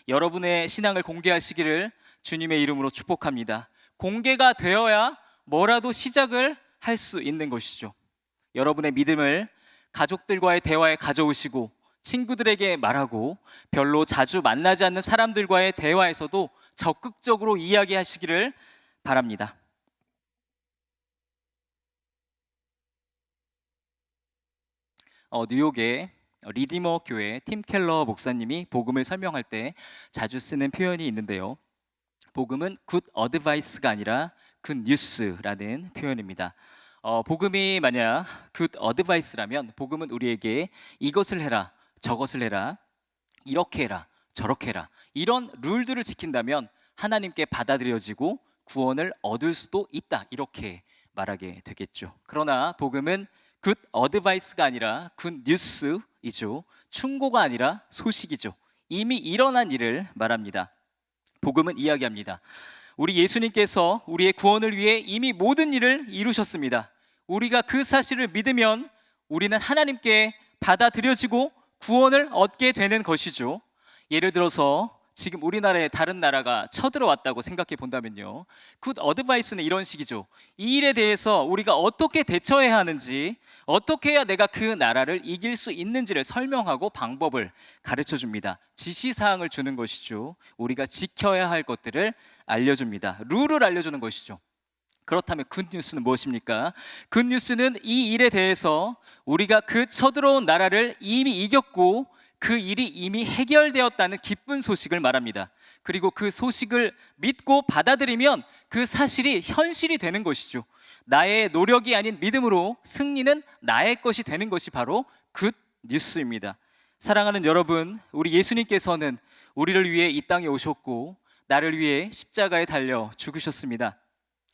여러분의 신앙을 공개하시기를 주님의 이름으로 축복합니다. 공개가 되어야 뭐라도 시작을 할 수 있는 것이죠. 여러분의 믿음을 가족들과의 대화에 가져오시고 친구들에게 말하고 별로 자주 만나지 않는 사람들과의 대화에서도 적극적으로 이야기하시기를 바랍니다. 뉴욕의 리디머 교회 팀 켈러 목사님이 복음을 설명할 때 자주 쓰는 표현이 있는데요. 복음은 굿 어드바이스가 아니라 굿 뉴스라는 표현입니다. 복음이 만약 굿 어드바이스라면 복음은 우리에게 이것을 해라, 저것을 해라, 이렇게 해라, 저렇게 해라 이런 룰들을 지킨다면 하나님께 받아들여지고 구원을 얻을 수도 있다 이렇게 말하게 되겠죠. 그러나 복음은 굿 어드바이스가 아니라 굿 뉴스이죠. 충고가 아니라 소식이죠. 이미 일어난 일을 말합니다. 복음은 이야기합니다. 우리 예수님께서 우리의 구원을 위해 이미 모든 일을 이루셨습니다. 우리가 그 사실을 믿으면 우리는 하나님께 받아들여지고 구원을 얻게 되는 것이죠. 예를 들어서 지금 우리나라에 다른 나라가 쳐들어왔다고 생각해 본다면요. 굿 어드바이스는 이런 식이죠. 이 일에 대해서 우리가 어떻게 대처해야 하는지, 어떻게 해야 내가 그 나라를 이길 수 있는지를 설명하고 방법을 가르쳐 줍니다. 지시사항을 주는 것이죠. 우리가 지켜야 할 것들을 알려줍니다. 룰을 알려주는 것이죠. 그렇다면 굿뉴스는 무엇입니까? 굿뉴스는 이 일에 대해서 우리가 그 쳐들어온 나라를 이미 이겼고 그 일이 이미 해결되었다는 기쁜 소식을 말합니다. 그리고 그 소식을 믿고 받아들이면 그 사실이 현실이 되는 것이죠. 나의 노력이 아닌 믿음으로 승리는 나의 것이 되는 것이 바로 굿뉴스입니다. 사랑하는 여러분, 우리 예수님께서는 우리를 위해 이 땅에 오셨고 나를 위해 십자가에 달려 죽으셨습니다.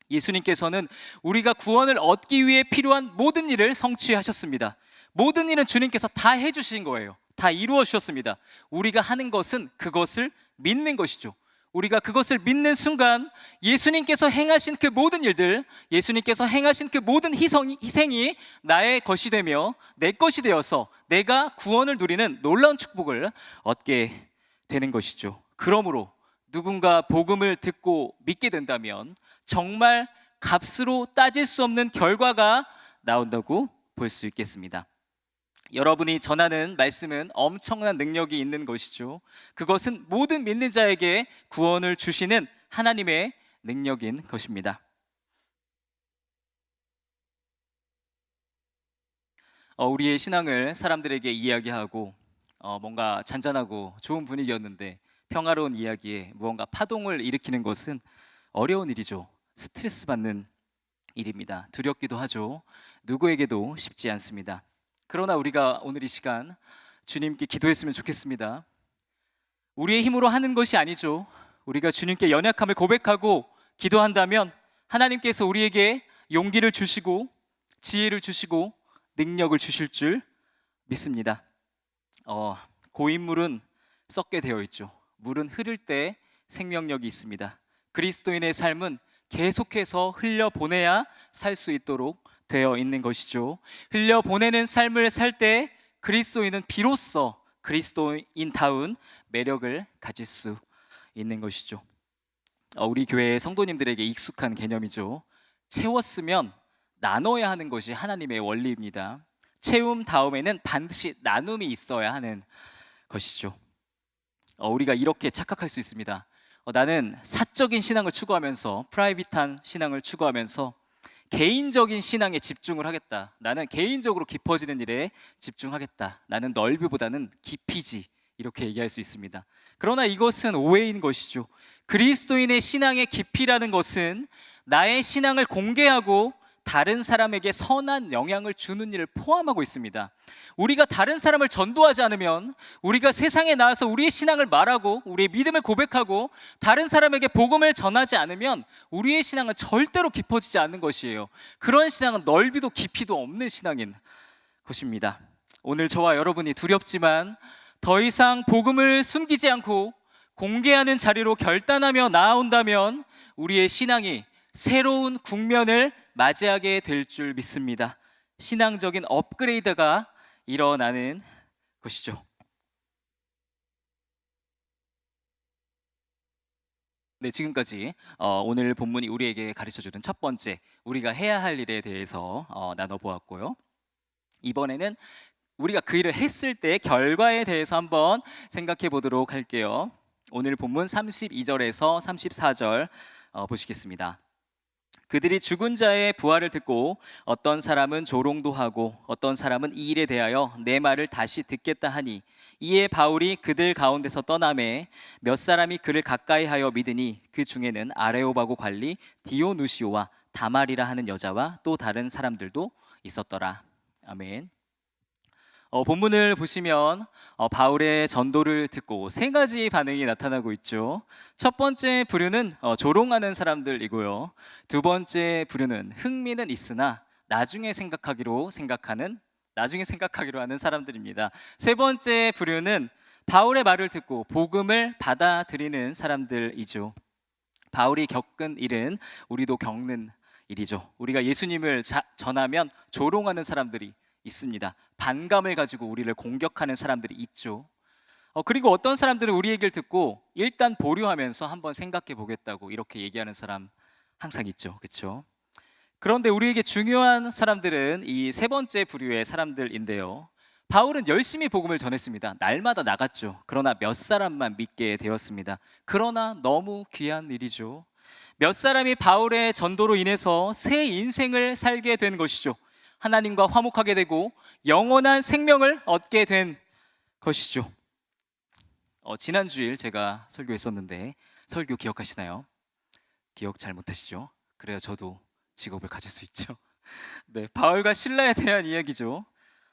예수님께서는 우리가 구원을 얻기 위해 필요한 모든 일을 성취하셨습니다. 모든 일은 주님께서 다 해주신 거예요. 다 이루어 주셨습니다. 우리가 하는 것은 그것을 믿는 것이죠. 우리가 그것을 믿는 순간 예수님께서 행하신 그 모든 일들, 예수님께서 행하신 그 모든 희생이 나의 것이 되며 내 것이 되어서 내가 구원을 누리는 놀라운 축복을 얻게 되는 것이죠. 그러므로 누군가 복음을 듣고 믿게 된다면 정말 값으로 따질 수 없는 결과가 나온다고 볼 수 있겠습니다. 여러분이 전하는 말씀은 엄청난 능력이 있는 것이죠. 그것은 모든 믿는 자에게 구원을 주시는 하나님의 능력인 것입니다. 우리의 신앙을 사람들에게 이야기하고 뭔가 잔잔하고 좋은 분위기였는데 평화로운 이야기에 무언가 파동을 일으키는 것은 어려운 일이죠. 스트레스 받는 일입니다. 두렵기도 하죠. 누구에게도 쉽지 않습니다. 그러나 우리가 오늘 이 시간 주님께 기도했으면 좋겠습니다. 우리의 힘으로 하는 것이 아니죠. 우리가 주님께 연약함을 고백하고 기도한다면 하나님께서 우리에게 용기를 주시고 지혜를 주시고 능력을 주실 줄 믿습니다. 고인물은 썩게 되어 있죠. 물은 흐를 때 생명력이 있습니다. 그리스도인의 삶은 계속해서 흘려보내야 살 수 있도록 되어 있는 것이죠. 흘려보내는 삶을 살 때 그리스도인은 비로소 그리스도인다운 매력을 가질 수 있는 것이죠. 우리 교회의 성도님들에게 익숙한 개념이죠. 채웠으면 나눠야 하는 것이 하나님의 원리입니다. 채움 다음에는 반드시 나눔이 있어야 하는 것이죠. 우리가 이렇게 착각할 수 있습니다. 나는 사적인 신앙을 추구하면서 프라이빗한 신앙을 추구하면서 개인적인 신앙에 집중을 하겠다. 나는 개인적으로 깊어지는 일에 집중하겠다. 나는 넓이보다는 깊이지. 이렇게 얘기할 수 있습니다. 그러나 이것은 오해인 것이죠. 그리스도인의 신앙의 깊이라는 것은 나의 신앙을 공개하고 다른 사람에게 선한 영향을 주는 일을 포함하고 있습니다. 우리가 다른 사람을 전도하지 않으면, 우리가 세상에 나와서 우리의 신앙을 말하고 우리의 믿음을 고백하고 다른 사람에게 복음을 전하지 않으면 우리의 신앙은 절대로 깊어지지 않는 것이에요. 그런 신앙은 넓이도 깊이도 없는 신앙인 것입니다. 오늘 저와 여러분이 두렵지만 더 이상 복음을 숨기지 않고 공개하는 자리로 결단하며 나아온다면 우리의 신앙이 새로운 국면을 맞이하게 될 줄 믿습니다. 신앙적인 업그레이드가 일어나는 것이죠. 네, 지금까지 오늘 본문이 우리에게 가르쳐주는 첫 번째, 우리가 해야 할 일에 대해서 나눠보았고요. 이번에는 우리가 그 일을 했을 때의 결과에 대해서 한번 생각해 보도록 할게요. 오늘 본문 32절에서 34절 보시겠습니다. 그들이 죽은 자의 부활을 듣고 어떤 사람은 조롱도 하고 어떤 사람은 이 일에 대하여 내 말을 다시 듣겠다 하니 이에 바울이 그들 가운데서 떠나매 몇 사람이 그를 가까이하여 믿으니 그 중에는 아레오바고 관리 디오누시오와 다말이라 하는 여자와 또 다른 사람들도 있었더라. 아멘. 본문을 보시면 바울의 전도를 듣고 세 가지 반응이 나타나고 있죠. 첫 번째 부류는 조롱하는 사람들이고요. 두 번째 부류는 흥미는 있으나 나중에 생각하기로 하는 사람들입니다. 세 번째 부류는 바울의 말을 듣고 복음을 받아들이는 사람들이죠. 바울이 겪은 일은 우리도 겪는 일이죠. 우리가 예수님을 전하면 조롱하는 사람들이 있습니다. 반감을 가지고 우리를 공격하는 사람들이 있죠. 그리고 어떤 사람들은 우리 얘기를 듣고 일단 보류하면서 한번 생각해 보겠다고 이렇게 얘기하는 사람 항상 있죠. 그렇죠? 그런데 우리에게 중요한 사람들은 이 세 번째 부류의 사람들인데요. 바울은 열심히 복음을 전했습니다. 날마다 나갔죠. 그러나 몇 사람만 믿게 되었습니다. 그러나 너무 귀한 일이죠. 몇 사람이 바울의 전도로 인해서 새 인생을 살게 된 것이죠. 하나님과 화목하게 되고 영원한 생명을 얻게 된 것이죠. 지난 주일 제가 설교했었는데 설교 기억하시나요? 기억 잘 못하시죠? 그래야 저도 직업을 가질 수 있죠. 네, 바울과 실라에 대한 이야기죠.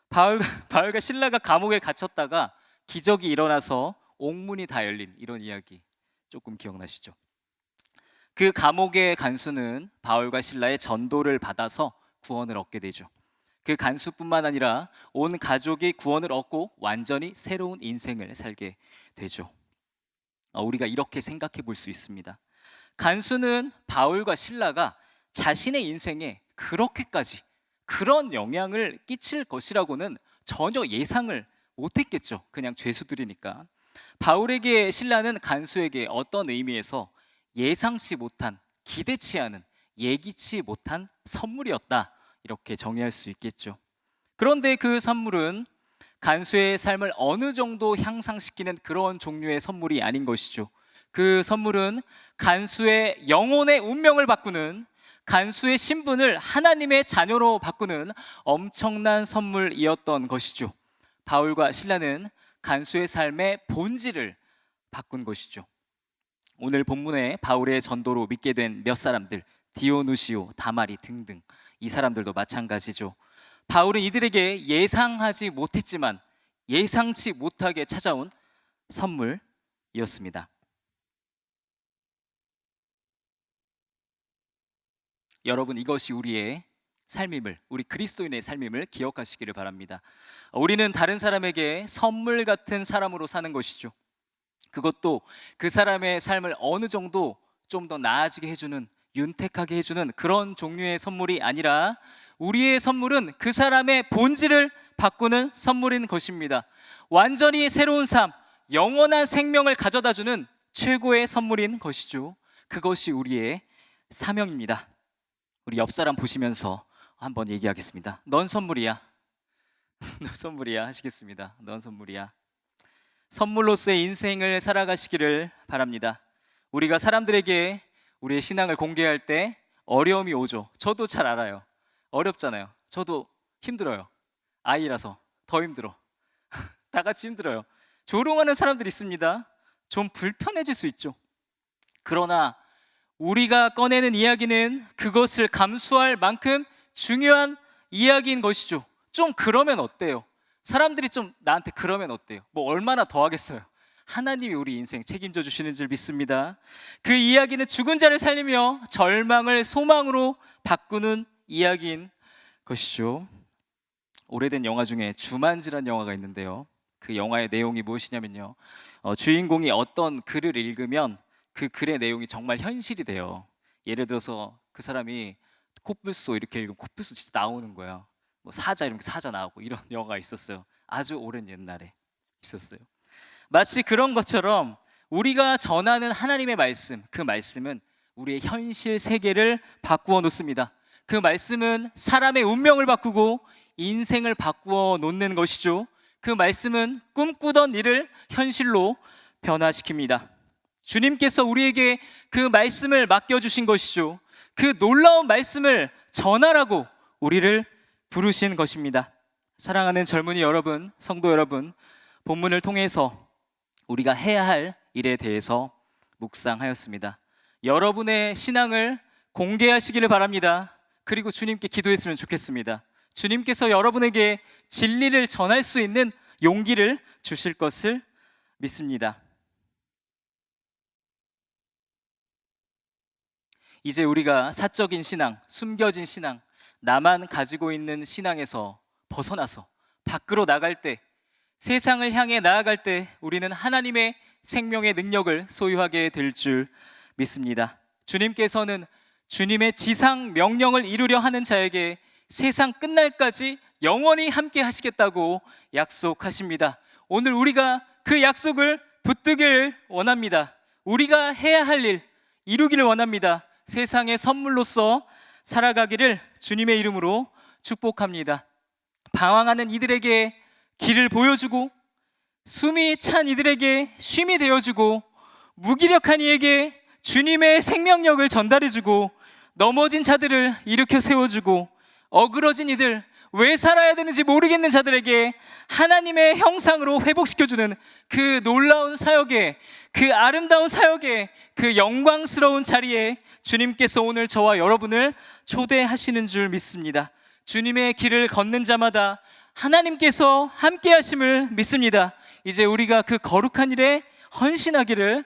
바울과 실라가 감옥에 갇혔다가 기적이 일어나서 옥문이 다 열린 이런 이야기 조금 기억나시죠? 그 감옥의 간수는 바울과 실라의 전도를 받아서 구원을 얻게 되죠. 그 간수뿐만 아니라 온 가족이 구원을 얻고 완전히 새로운 인생을 살게 되죠. 우리가 이렇게 생각해 볼 수 있습니다. 간수는 바울과 실라가 자신의 인생에 그렇게까지 그런 영향을 끼칠 것이라고는 전혀 예상을 못했겠죠. 그냥 죄수들이니까. 바울에게 실라는 간수에게 어떤 의미에서 예상치 못한, 기대치 않은, 예기치 못한 선물이었다, 이렇게 정의할 수 있겠죠. 그런데 그 선물은 간수의 삶을 어느 정도 향상시키는 그런 종류의 선물이 아닌 것이죠. 그 선물은 간수의 영혼의 운명을 바꾸는, 간수의 신분을 하나님의 자녀로 바꾸는 엄청난 선물이었던 것이죠. 바울과 실라는 간수의 삶의 본질을 바꾼 것이죠. 오늘 본문에 바울의 전도로 믿게 된 몇 사람들, 디오누시오, 다마리 등등, 이 사람들도 마찬가지죠. 바울은 이들에게 예상하지 못했지만 예상치 못하게 찾아온 선물이었습니다. 여러분, 이것이 우리의 삶임을, 우리 그리스도인의 삶임을 기억하시기를 바랍니다. 우리는 다른 사람에게 선물 같은 사람으로 사는 것이죠. 그것도 그 사람의 삶을 어느 정도 좀 더 나아지게 해주는, 윤택하게 해주는 그런 종류의 선물이 아니라 우리의 선물은 그 사람의 본질을 바꾸는 선물인 것입니다. 완전히 새로운 삶, 영원한 생명을 가져다주는 최고의 선물인 것이죠. 그것이 우리의 사명입니다. 우리 옆 사람 보시면서 한번 얘기하겠습니다. 넌 선물이야. 넌 선물이야 하시겠습니다. 넌 선물이야. 선물로서의 인생을 살아가시기를 바랍니다. 우리가 사람들에게 우리의 신앙을 공개할 때 어려움이 오죠. 저도 잘 알아요. 어렵잖아요. 저도 힘들어요. 아이라서 더 힘들어. 다 같이 힘들어요. 조롱하는 사람들이 있습니다. 좀 불편해질 수 있죠. 그러나 우리가 꺼내는 이야기는 그것을 감수할 만큼 중요한 이야기인 것이죠. 좀 그러면 어때요? 사람들이 좀 나한테 그러면 어때요? 뭐 얼마나 더 하겠어요? 하나님이 우리 인생 책임져 주시는 줄 믿습니다. 그 이야기는 죽은 자를 살리며 절망을 소망으로 바꾸는 이야기인 것이죠. 오래된 영화 중에 주만지라는 영화가 있는데요. 그 영화의 내용이 무엇이냐면요, 주인공이 어떤 글을 읽으면 그 글의 내용이 정말 현실이 돼요. 예를 들어서 그 사람이 코뿔소 이렇게 읽으면 코뿔소 진짜 나오는 거예요. 뭐 사자 이런 게 사자 나오고 이런 영화가 있었어요. 아주 오랜 옛날에 있었어요. 마치 그런 것처럼 우리가 전하는 하나님의 말씀, 그 말씀은 우리의 현실 세계를 바꾸어 놓습니다. 그 말씀은 사람의 운명을 바꾸고 인생을 바꾸어 놓는 것이죠. 그 말씀은 꿈꾸던 일을 현실로 변화시킵니다. 주님께서 우리에게 그 말씀을 맡겨주신 것이죠. 그 놀라운 말씀을 전하라고 우리를 부르신 것입니다. 사랑하는 젊은이 여러분, 성도 여러분, 본문을 통해서 우리가 해야 할 일에 대해서 묵상하였습니다. 여러분의 신앙을 공개하시기를 바랍니다. 그리고 주님께 기도했으면 좋겠습니다. 주님께서 여러분에게 진리를 전할 수 있는 용기를 주실 것을 믿습니다. 이제 우리가 사적인 신앙, 숨겨진 신앙, 나만 가지고 있는 신앙에서 벗어나서 밖으로 나갈 때, 세상을 향해 나아갈 때 우리는 하나님의 생명의 능력을 소유하게 될 줄 믿습니다. 주님께서는 주님의 지상 명령을 이루려 하는 자에게 세상 끝날까지 영원히 함께 하시겠다고 약속하십니다. 오늘 우리가 그 약속을 붙들길 원합니다. 우리가 해야 할 일 이루기를 원합니다. 세상의 선물로서 살아가기를 주님의 이름으로 축복합니다. 방황하는 이들에게 길을 보여주고, 숨이 찬 이들에게 쉼이 되어주고, 무기력한 이에게 주님의 생명력을 전달해주고 넘어진 자들을 일으켜 세워주고 어그러진 이들, 왜 살아야 되는지 모르겠는 자들에게 하나님의 형상으로 회복시켜주는 그 놀라운 사역에, 그 아름다운 사역에, 그 영광스러운 자리에 주님께서 오늘 저와 여러분을 초대하시는 줄 믿습니다. 주님의 길을 걷는 자마다 하나님께서 함께 하심을 믿습니다. 이제 우리가 그 거룩한 일에 헌신하기를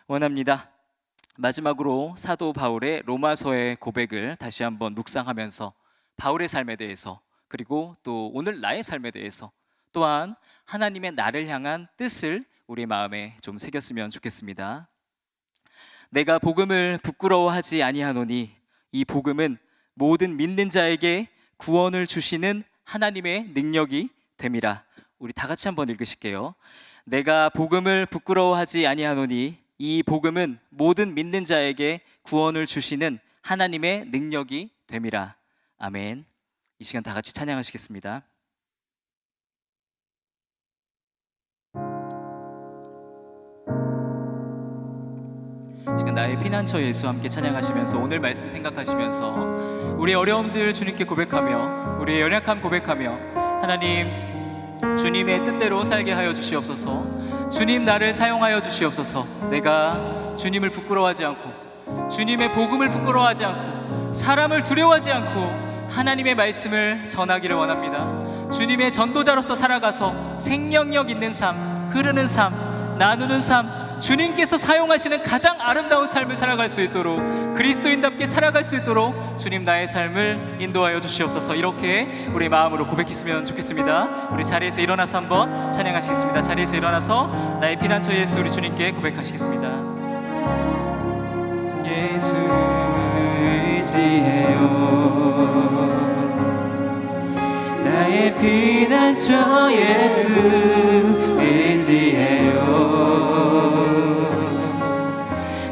원합니다. 마지막으로 사도 바울의 로마서의 고백을 다시 한번 묵상하면서 바울의 삶에 대해서, 그리고 또 오늘 나의 삶에 대해서, 또한 하나님의 나를 향한 뜻을 우리 마음에 좀 새겼으면 좋겠습니다. 내가 복음을 부끄러워하지 아니하노니 이 복음은 모든 믿는 자에게 구원을 주시는 하나님의 능력이 됨이라. 우리 다 같이 한번 읽으실게요. 내가 복음을 부끄러워하지 아니하노니 이 복음은 모든 믿는 자에게 구원을 주시는 하나님의 능력이 됨이라. 아멘. 이 시간 다 같이 찬양하시겠습니다. 지금 나의 피난처 예수 함께 찬양하시면서 오늘 말씀 생각하시면서 우리 어려움들 주님께 고백하며 우리의 연약함 고백하며 하나님 주님의 뜻대로 살게 하여 주시옵소서. 주님 나를 사용하여 주시옵소서. 내가 주님을 부끄러워하지 않고 주님의 복음을 부끄러워하지 않고 사람을 두려워하지 않고 하나님의 말씀을 전하기를 원합니다. 주님의 전도자로서 살아가서 생명력 있는 삶, 흐르는 삶, 나누는 삶, 주님께서 사용하시는 가장 아름다운 삶을 살아갈 수 있도록, 그리스도인답게 살아갈 수 있도록 주님 나의 삶을 인도하여 주시옵소서. 이렇게 우리 마음으로 고백했으면 좋겠습니다. 우리 자리에서 일어나서 한번 찬양하시겠습니다. 자리에서 일어나서 나의 피난처 예수 우리 주님께 고백하시겠습니다. 예수 의지해요. 나의 피난처 예수 의지해요.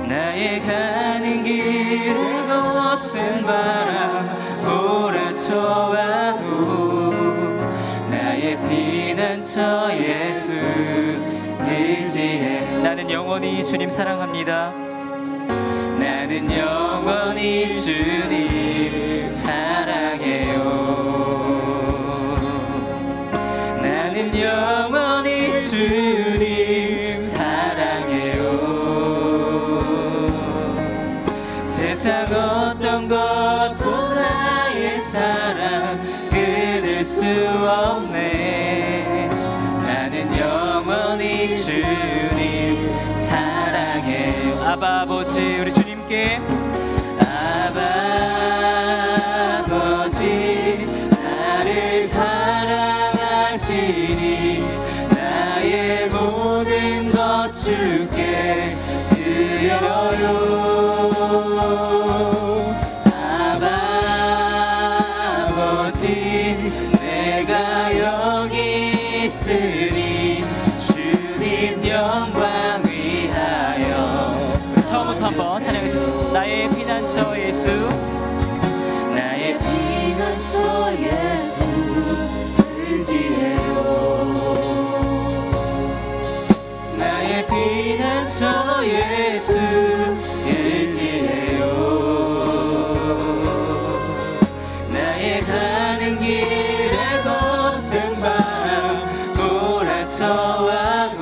나의 가는 길을 거센 바람 몰아쳐와도 나의 피난처 예수 의지해. 나는 영원히 주님 사랑합니다. 나는 영원히 주님 사랑해요. 나는 영원히 주님 사랑해요. 세상 어떤 것도 나의 사랑 끊을 수 없네. 나는 영원히 주님 사랑해요. 아바 아버지 우리 주님께 아바 아버지 나를 사랑하시니 나의 모든 것 주께 드려요. 아바 아버지 내가 여기 있으니 주님 영광 위하여. 처음부터 한번 찬양해주세요. 나의 피난처 예수, 나의 피난처 예수 의지해요. 나의 피난처 예수 의지해요. 나의 가는 길에 거센 바람 몰아쳐와도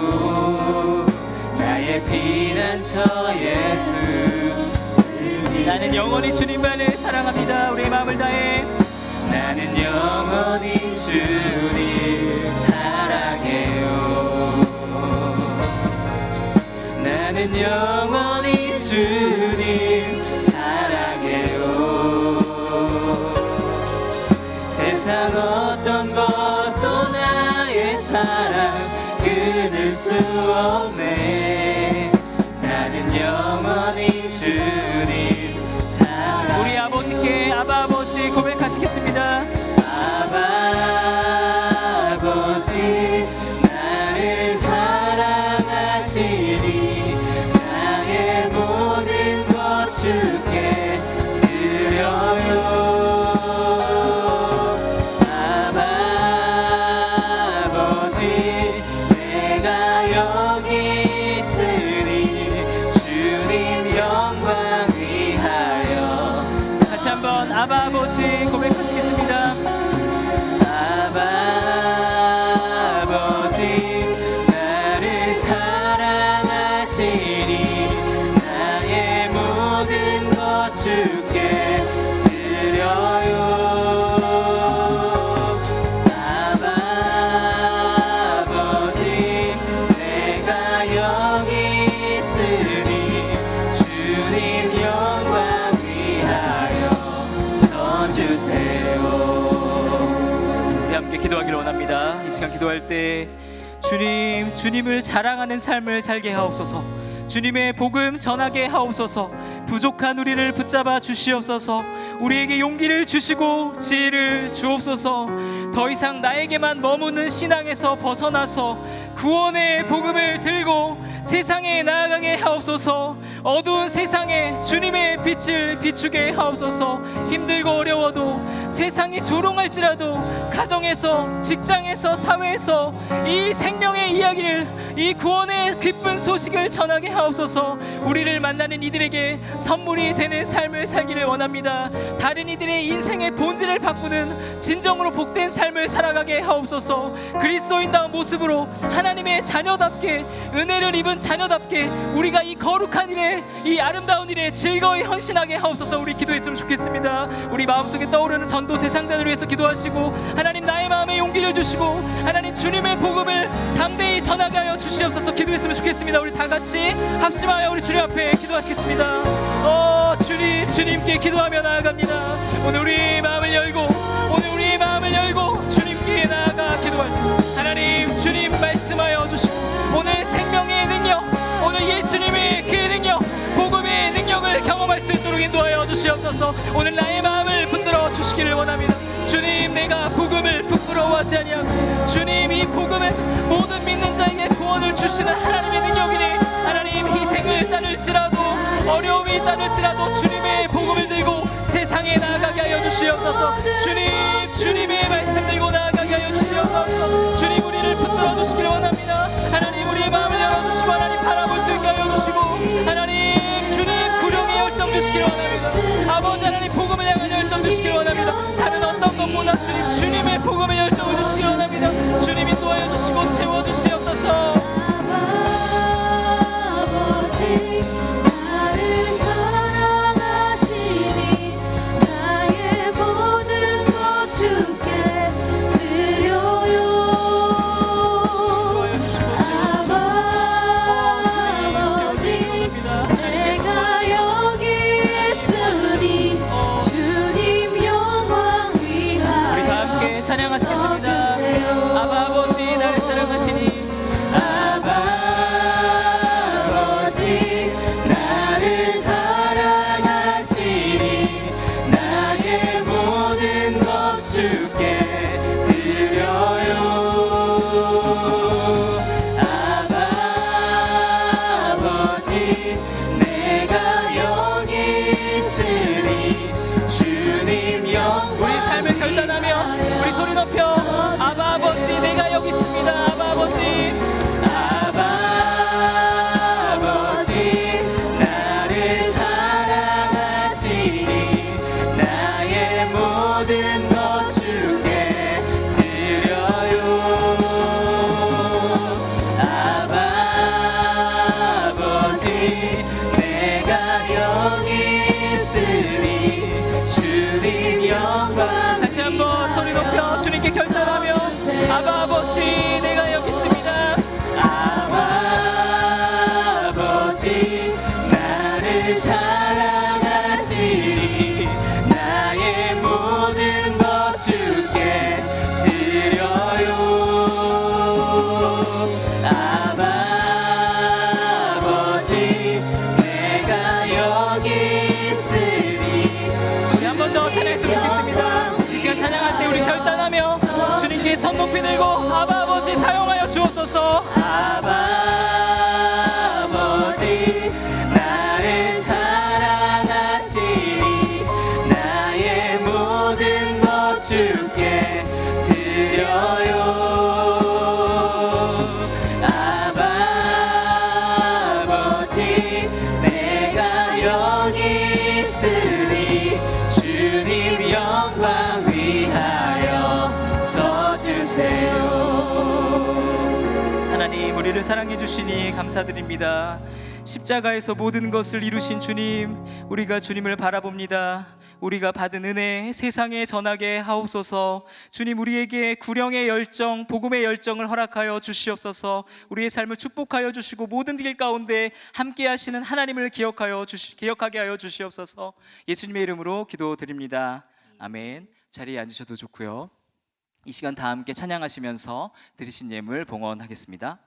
나의 피난처 예수 의지해요. 나는 영원히 주님만을 사랑합니다. 우리의 마음을 다해 나는 영원히 주님 사랑해요. 나는 영원히 주님 사랑해요. 세상 어떤 것도 나의 사랑 끊을 수 없네. 나는 영원히 주님 사랑. 우리 아버지께 아바 아버지 고백하시겠습니다. 아바 아버지 나를 사랑하시니 나의 모든 것 주께 드려요. 아바 아버지 내가 여기 있으니 주님 영광 기도하기를 원합니다. 이 시간 기도할 때 주님을 자랑하는 삶을 살게 하옵소서. 주님의 복음 전하게 하옵소서. 부족한 우리를 붙잡아 주시옵소서. 우리에게 용기를 주시고 지혜를 주옵소서. 더 이상 나에게만 머무는 신앙에서 벗어나서 구원의 복음을 들고 세상에 나아가게 하옵소서. 어두운 세상에 주님의 빛을 비추게 하옵소서. 힘들고 어려워도 세상이 조롱할지라도 가정에서, 직장에서, 사회에서 이 생명의 이야기를, 이 구원의 기쁜 소식을 전하게 하옵소서. 우리를 만나는 이들에게 선물이 되는 삶을 살기를 원합니다. 다른 이들의 인생의 본질을 바꾸는 진정으로 복된 삶을 살아가게 하옵소서. 그리스도인다운 모습으로 하나님의 자녀답게, 은혜를 입은 자녀답게 우리가 이 거룩한 일에, 이 아름다운 일에 즐거이 헌신하게 하옵소서. 우리 기도했으면 좋겠습니다. 우리 마음속에 떠오르는 전도 대상자들을 위해서 기도하시고, 하나님 나의 마음에 용기를 주시고 하나님 주님의 복음을 담대히 전하게 하여 주시옵소서. 기도했으면 좋겠습니다. 우리 다 같이 합심하여 우리 주님 앞에 기도하시겠습니다. 주님께 기도하며 나아갑니다. 오늘 우리 마음을 열고, 주님께 나아가 기도할 때 하나님 주님 말씀하여 주시고, 오늘 생명의 능력, 오늘 예수님의 그 능력, 복음의 능력을 경험할 수 있도록 인도하여 주시옵소서. 오늘 나의 마음을 붙들어 주시기를 원합니다. 주님, 내가 복음을 부끄러워하지 아니하고 주님, 이 복음을 모든 믿는 자에게 구원을 주시는 하나님의 능력이니 하나님, 희생을 따를지라도 어려움이 따를지라도 주님의 복음을 들고 세상에 나아가게 하여 주시옵소서. 주님의 말씀 들고 나아가게 하여 주시옵소서. 주님, 우리를 붙들어 주시기를 원합니다. 하나님, 우리의 마음을 열어주시고 하나님 바라볼 수 있게 하여 주시고, 하나님 주님 구령의 열정 주시기를 원합니다. 아버지 하나님, 복음을 향한 열정 주시기를 원합니다. 다른 어떤 것보다 주님의 복음의 열정을 주시기를 원합니다. 주님 인도하여 주시고 채워주시옵소서. 아버지 나를 사랑하시니 나의 모든 것 주께 드려요. 아버지 내가 여기 있으니 주님 영광 위하여 우리 다 함께 찬양하시겠습니다. 서주세요. 아버지 나를 사랑하시니, 아버지 나를 사랑하시니 나의 모든 것 주께 드려요. 아버지 내가 여기 있으니 주님 영광 우리 삶을 결단하며 우리 소리 높여 아버지 내가 여기 있습니다. 아버지 나를 사랑하시니 나의 모든 것 주께 드려요. 아버지 내가 여기 있으니 주님 영광 다시 한번 소리 높여 주님께 결단하며 아버지 내가 여기 있습니다. 아버지 나를 사랑하시니 나의 모든 것 주께 드려요. 아버지 내가 여기 있으니 우리 한 번 더 찬양했으면 좋겠습니다. 이 시간 찬양할 때 우리 결단하며 주님께 손 높이 들고 아버지 사용하여 주옵소서. 아버지 나를 사랑하시니 나의 모든 것 주께 드려요. 아버지 내가 여기 있으니 주님 영광 위하여 서주세요. 하나님, 우리를 사랑해 주시니 감사드립니다. 십자가에서 모든 것을 이루신 주님, 우리가 주님을 바라봅니다. 우리가 받은 은혜 세상에 전하게 하옵소서. 주님, 우리에게 구령의 열정, 복음의 열정을 허락하여 주시옵소서. 우리의 삶을 축복하여 주시고 모든 길 가운데 함께 하시는 하나님을 기억하게 하여 주시옵소서. 예수님의 이름으로 기도드립니다. 아멘. 자리에 앉으셔도 좋고요. 이 시간 다 함께 찬양하시면서 드리신 예물 봉헌하겠습니다.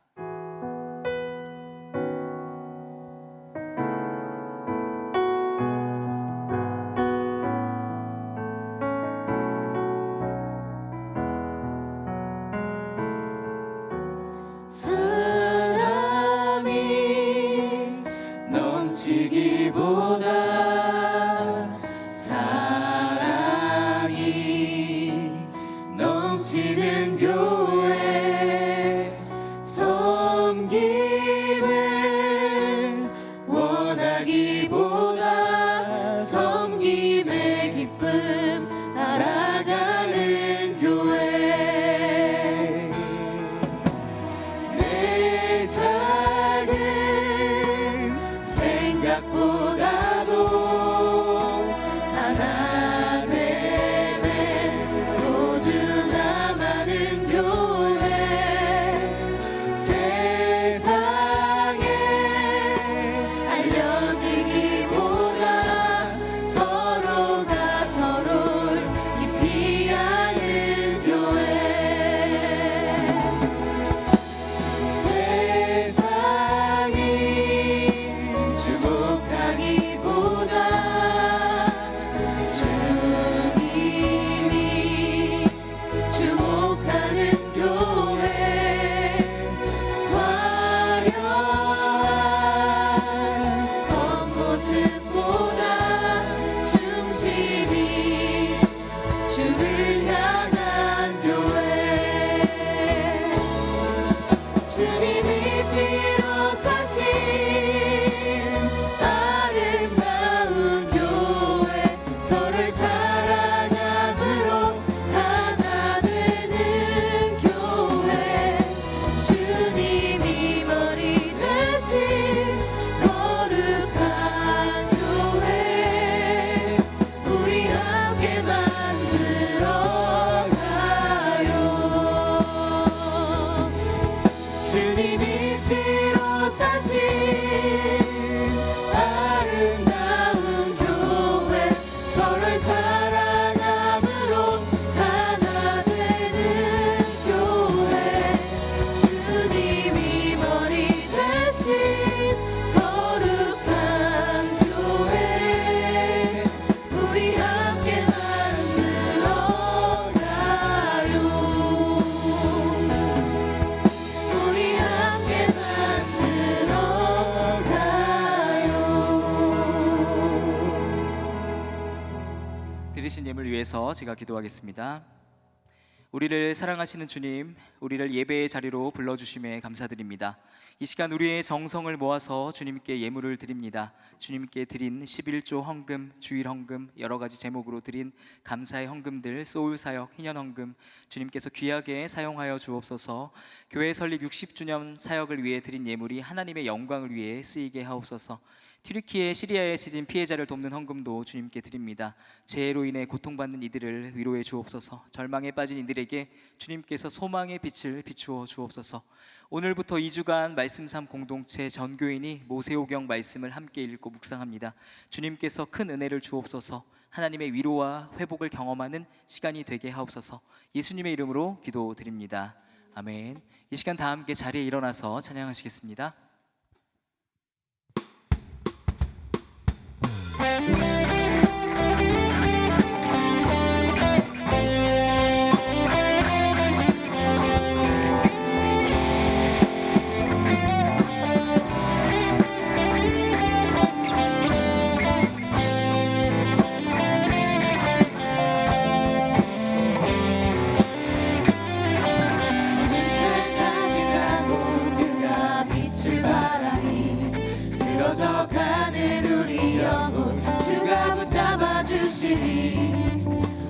사람이 넘치기보다 사랑이 넘치는 교회 섬김을 원하기보다 섬김의 기쁨 알아가는 교회 내 작은 생각보다도 하나 되면 소중함하는 교회 세상에 알려지기보다 서로가 서로를 깊이 아는 교회 세상이 주목하기보다 주님이 주목하는 교회 화려한 겉모습보다 중심이 주를 향한 교회 주님이 피로 사신 아름다운 교회 서로를 사랑함으로 하나 되는 교회 주님이 머리 대신 거룩한 교회 우리 함께 만들어 가요 주님이 피로 사신 아름다운 교회 서로를 사랑함으로 하나 되는 교회 주님이 머리 대신 거룩한 교회 우리 함께 만들어 가요 우리 함께 만들어 가요 드리신 예물 위해서 제가 기도하겠습니다. 우리를 사랑하시는 주님, 우리를 예배의 자리로 불러주심에 감사드립니다. 이 시간 우리의 정성을 모아서 주님께 예물을 드립니다. 주님께 드린 11조 헌금, 주일 헌금, 여러 가지 제목으로 드린 감사의 헌금들, 소울 사역, 희년 헌금 주님께서 귀하게 사용하여 주옵소서. 교회 설립 60주년 사역을 위해 드린 예물이 하나님의 영광을 위해 쓰이게 하옵소서. 튀르키예, 시리아에 지진 피해자를 돕는 헌금도 주님께 드립니다. 재해로 인해 고통받는 이들을 위로해 주옵소서. 절망에 빠진 이들에게 주님께서 소망의 빛을 비추어 주옵소서. 오늘부터 2주간 말씀 삶 공동체 전교인이 모세오경 말씀을 함께 읽고 묵상합니다. 주님께서 큰 은혜를 주옵소서. 하나님의 위로와 회복을 경험하는 시간이 되게 하옵소서. 예수님의 이름으로 기도드립니다. 아멘. 이 시간 다 함께 자리에 일어나서 찬양하시겠습니다. 끝날까지 나고 그가 빛을 바라니 쓰러져가는 우리 영혼 주가 붙잡아 주시니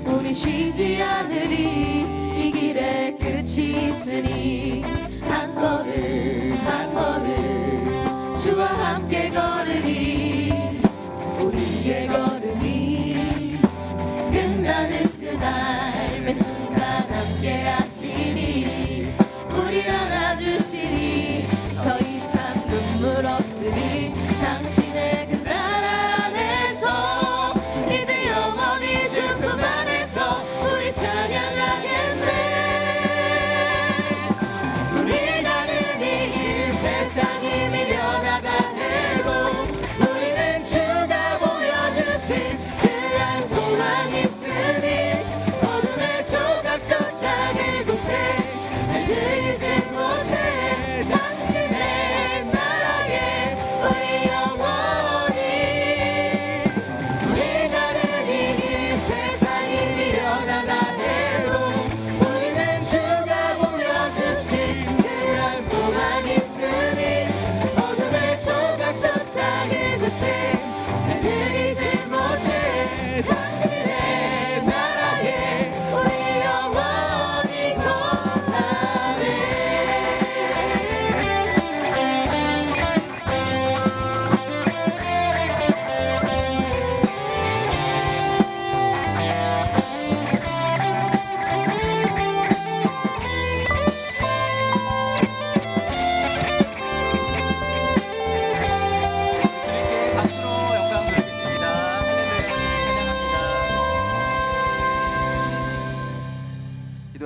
우리 쉬지 않으리 이 길에 끝이 있으니 한 걸음 한 걸음 주와 함께 걸으리 우리의 걸음이 끝나는 그날 매 순간 함께 하시니 우리를 안아주시니 더 이상 눈물 없으니 당신의 그날 안에서 이제 영원히 주 품 안에서 우리 찬양하겠네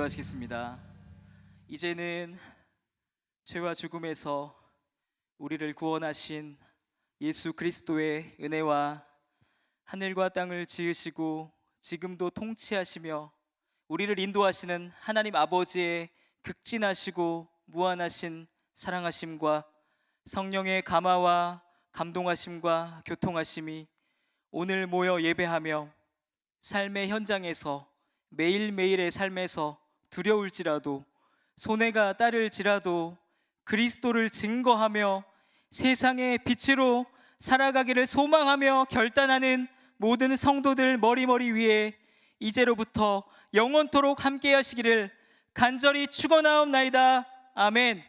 기도하시겠습니다. 이제는 죄와 죽음에서 우리를 구원하신 예수 그리스도의 은혜와 하늘과 땅을 지으시고 지금도 통치하시며 우리를 인도하시는 하나님 아버지의 극진하시고 무한하신 사랑하심과 성령의 감화와 감동하심과 교통하심이 오늘 모여 예배하며 삶의 현장에서 매일매일의 삶에서 두려울지라도 손해가 따를지라도 그리스도를 증거하며 세상의 빛으로 살아가기를 소망하며 결단하는 모든 성도들 머리 위에 이제로부터 영원토록 함께 하시기를 간절히 축원하옵나이다. 아멘.